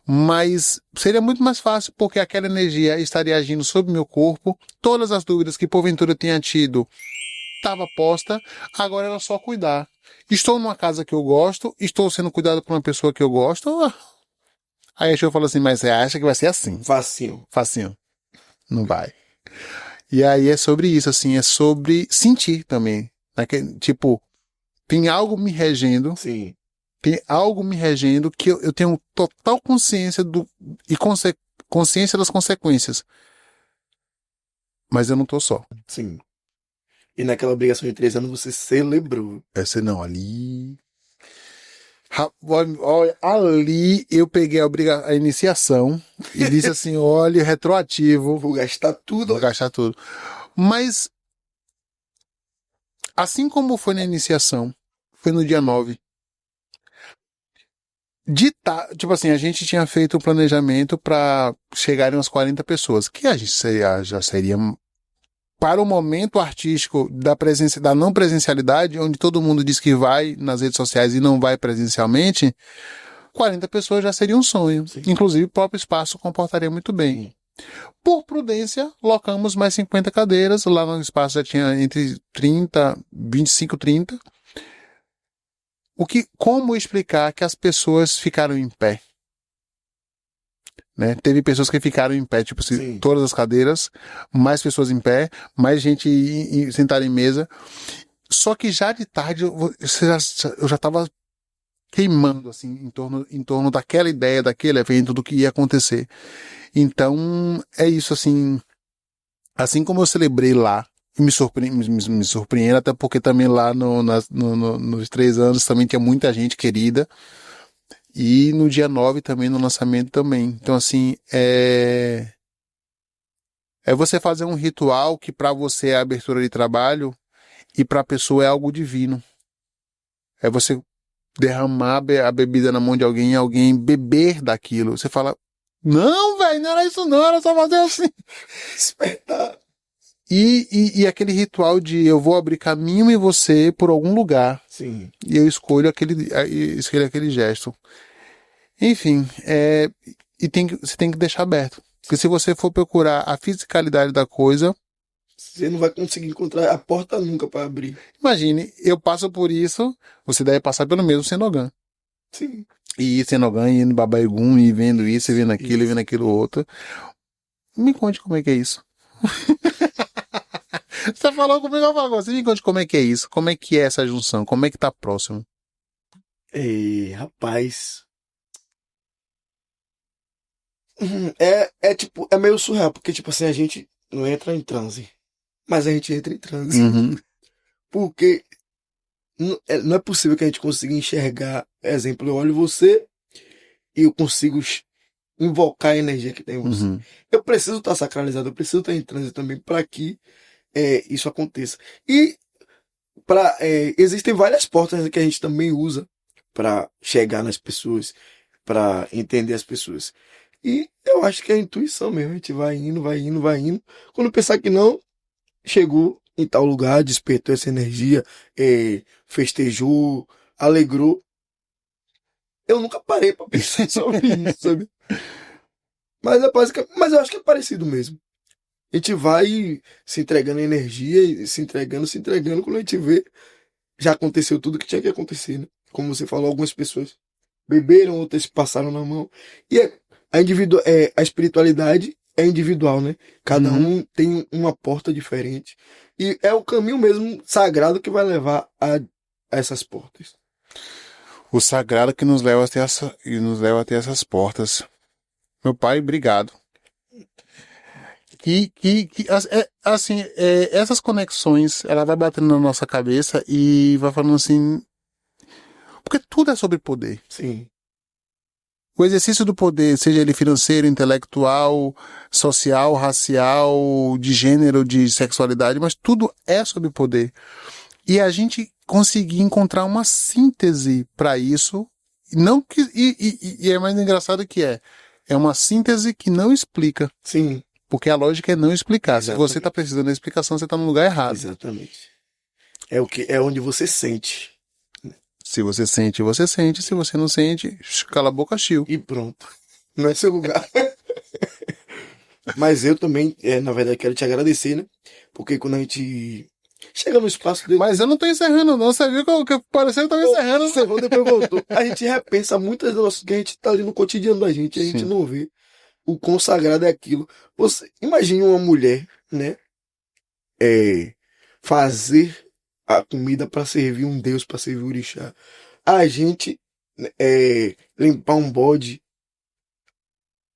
Mas seria muito mais fácil porque aquela energia estaria agindo sobre o meu corpo. Todas as dúvidas que porventura eu tenha tido estava posta. Agora era só cuidar. Estou numa casa que eu gosto. Estou sendo cuidado por uma pessoa que eu gosto. Aí a Show falou assim, mas você acha que vai ser assim? Facinho. Facinho. Não vai. E aí é sobre isso, assim. É sobre sentir também. Tipo, tem algo me regendo. Sim. Tem algo me regendo que eu tenho total consciência consciência das consequências. Mas eu não tô só. Sim. E naquela obrigação de 3 anos você celebrou. Essa não, ali. Olha, ali eu peguei a iniciação e disse assim: olha, retroativo. Vou gastar tudo. Vou gastar tudo. Mas, assim como foi na iniciação, foi no dia 9. Tipo assim, a gente tinha feito o planejamento para chegarem umas 40 pessoas, que a gente já seria para o momento artístico da não presencialidade, onde todo mundo diz que vai nas redes sociais e não vai presencialmente, 40 pessoas já seria um sonho. Sim. Inclusive, o próprio espaço comportaria muito bem. Sim. Por prudência, locamos mais 50 cadeiras. Lá no espaço já tinha entre 25, 30. Como explicar que as pessoas ficaram em pé? Né? Teve pessoas que ficaram em pé, tipo assim, todas as cadeiras, mais pessoas em pé, mais gente sentada em mesa. Só que já de tarde eu já estava queimando assim em torno daquela ideia, daquele evento, do que ia acontecer. Então é isso, assim como eu celebrei lá, me surpreende, até porque também lá nos 3 anos também tinha muita gente querida. E no dia 9 também, no lançamento também. Então, assim, é você fazer um ritual que para você é abertura de trabalho e para a pessoa é algo divino. É você derramar a bebida na mão de alguém e alguém beber daquilo. Você fala, não, velho, não era isso não, era só fazer assim. Despertar. E aquele ritual de eu vou abrir caminho em você por algum lugar. Sim. E eu escolho aquele gesto. Enfim, você tem que deixar aberto. Porque se você for procurar a fisicalidade da coisa... Você não vai conseguir encontrar a porta nunca para abrir. Imagine, eu passo por isso, você deve passar pelo mesmo Senogã. Sim. E ir sendo Ogã, e indo Baba Egum, e vendo isso, e vendo aquilo, e vendo aquilo outro. Me conte como é que é isso. Você falou comigo, eu falo, você me conte como é que é isso, como é que é essa junção, como é que tá próximo. E, rapaz. Tipo, é meio surreal, porque, tipo assim, a gente não entra em transe. Mas a gente entra em transe. Uhum, Porque não é possível que a gente consiga enxergar. Exemplo, eu olho você e eu consigo invocar a energia que tem em você. uhum, Eu preciso estar sacralizado, eu preciso estar em transe também para que isso aconteça. E existem várias portas que a gente também usa para chegar nas pessoas, para entender as pessoas. E eu acho que é a intuição mesmo. A gente vai indo, vai indo, vai indo. Quando pensar que não, chegou em tal lugar, despertou essa energia, festejou, alegrou. Eu nunca parei para pensar sobre isso, sabe? Mas eu acho que é parecido mesmo. A gente vai se entregando energia e se entregando, se entregando. Quando a gente vê, já aconteceu tudo que tinha que acontecer, né? Como você falou, algumas pessoas beberam, outras se passaram na mão. E a espiritualidade é individual, né? Cada uhum. um tem uma porta diferente. E é o caminho mesmo sagrado que vai levar a essas portas. O sagrado que nos leva até e nos leva até essas portas. Meu pai, obrigado. Assim, essas conexões, ela vai batendo na nossa cabeça e vai falando assim, porque tudo é sobre poder. Sim, O exercício do poder, seja ele financeiro, intelectual, social, racial, de gênero, de sexualidade, mas tudo é sobre poder. E a gente conseguir encontrar uma síntese para isso, não que e é mais engraçado que é uma síntese que não explica, sim, porque a lógica é não explicar. Se você está exatamente. precisando da explicação, você está no lugar errado. Exatamente. É onde você sente. Se você sente, você sente. Se você não sente, cala a boca, chiu. E pronto. Não é seu lugar. Mas eu também, na verdade, quero te agradecer, né? Porque quando a gente chega no espaço dele. Mas eu não tô encerrando, não. Você viu que pareceu que eu tava encerrando. Encerrou, depois voltou. A gente repensa muitas das coisas que a gente tá ali no cotidiano da gente, e a gente Sim. não vê o quão sagrado é aquilo. Você imagine uma mulher, né? Fazer a comida para servir um Deus, para servir o orixá. A gente limpar um bode,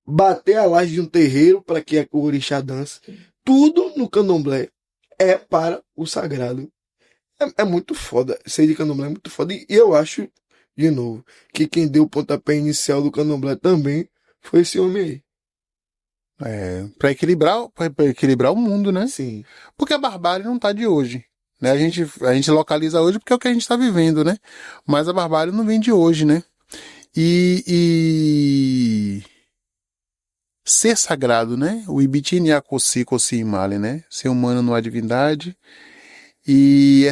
bater a laje de um terreiro para que o orixá dance. Tudo no candomblé é para o sagrado. É muito foda. Ser de candomblé é muito foda. E eu acho, de novo, que quem deu o pontapé inicial do candomblé também foi esse homem aí. Pra equilibrar o mundo, né? Sim, Porque a barbárie não tá de hoje. Né? A gente localiza hoje porque é o que a gente tá vivendo, né? Mas a barbárie não vem de hoje, né? E ser sagrado, né? O Ibitini Yakosi Kosi Imale, né? Ser humano não há divindade. E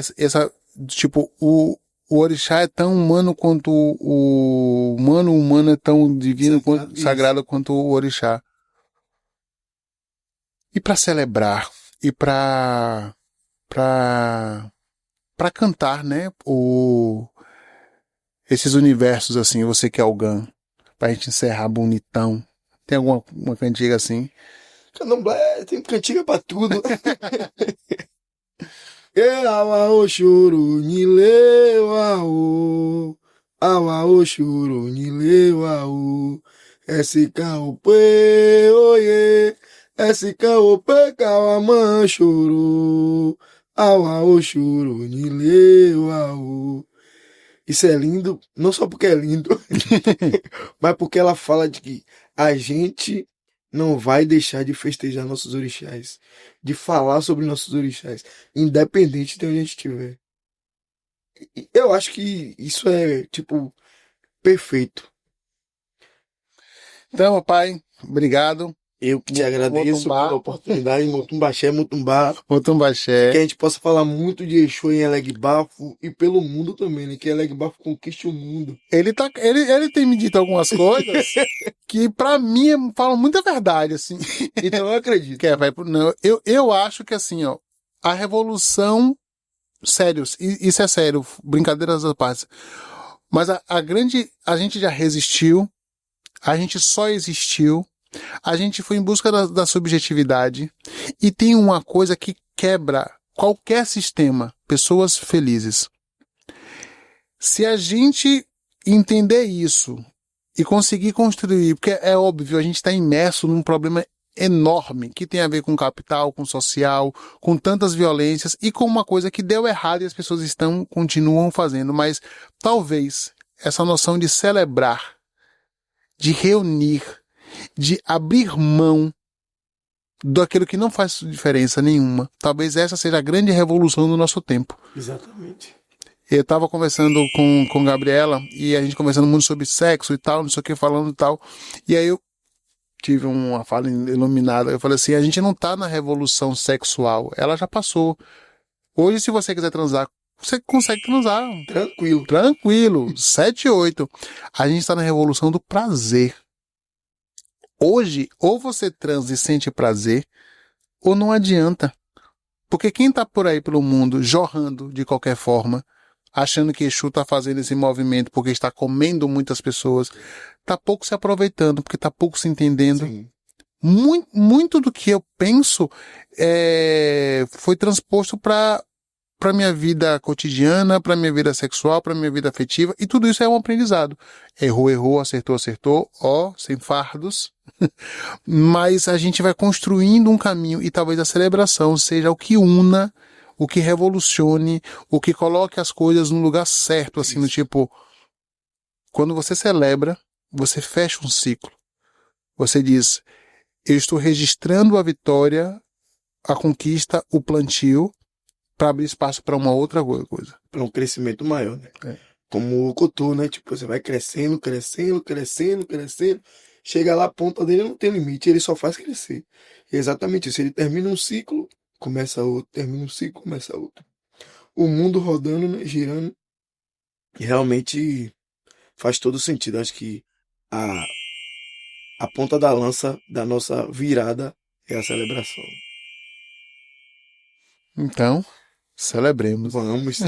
tipo, o orixá é tão humano quanto o humano é tão divino, sagrado, sagrado quanto o orixá. E para celebrar, e para para cantar, né? Esses universos assim, você que é o Gan, pra gente encerrar bonitão. Tem alguma uma cantiga assim? candomblé tem cantiga pra tudo. Awa o choro, nile o. Awa o choro, nile o. Esse o pe, oye. Esse o pe, kawaman choro. Awa o choro, nile o. Isso é lindo, não só porque é lindo, mas porque ela fala de que a gente não vai deixar de festejar nossos orixás, de falar sobre nossos orixás, independente de onde a gente estiver. E eu acho que isso é, tipo, perfeito. Então, papai, obrigado. Eu que te agradeço pela oportunidade, Mutumbaxé, Mutumbá, que a Mutumbaxé. gente possa falar muito de Exu em Elegbafo e pelo mundo também, né? Que Elegbafo conquiste o mundo. Ele tem me dito algumas coisas que pra mim falam muita verdade, assim. Então eu acredito. Não, eu acho que assim, ó, a revolução, sério, isso é sério, brincadeiras à parte. Mas a gente já resistiu, a gente só existiu, a gente foi em busca da subjetividade e tem uma coisa que quebra qualquer sistema, pessoas felizes. Se a gente entender isso e conseguir construir, porque é óbvio, a gente está imerso num problema enorme que tem a ver com capital, com social, com tantas violências e com uma coisa que deu errado e as pessoas continuam fazendo, mas talvez essa noção de celebrar, de reunir, de abrir mão daquilo que não faz diferença nenhuma, talvez essa seja a grande revolução do nosso tempo. Exatamente. Eu estava conversando com Gabriela e a gente conversando muito sobre sexo e tal, não sei o que, falando e tal. E aí eu tive uma fala iluminada. Eu falei assim, a gente não tá na revolução sexual, ela já passou. Hoje, se você quiser transar, você consegue transar. Tranquilo. Tranquilo, 7, 8. A gente está na revolução do prazer. Hoje, ou você transa e sente prazer, ou não adianta. Porque quem tá por aí pelo mundo jorrando de qualquer forma, achando que Exu está fazendo esse movimento porque está comendo muitas pessoas, está pouco se aproveitando, porque está pouco se entendendo. Sim. Muito do que eu penso foi transposto para minha vida cotidiana, para minha vida sexual, para minha vida afetiva, e tudo isso é um aprendizado. Errou, acertou, sem fardos. Mas a gente vai construindo um caminho e talvez a celebração seja o que una, o que revolucione, o que coloque as coisas no lugar certo, assim, no tipo, quando você celebra, você fecha um ciclo. Você diz, eu estou registrando a vitória, a conquista, o plantio, para abrir espaço para uma outra coisa. Para um crescimento maior, né? Como o Cotô, né? Tipo, você vai crescendo. Chega lá, a ponta dele não tem limite, ele só faz crescer. E é exatamente isso. Ele termina um ciclo, começa outro, termina um ciclo, começa outro. O mundo rodando, né, girando, e realmente faz todo sentido. Acho que a ponta da lança da nossa virada é a celebração. Então, celebremos. Vamos.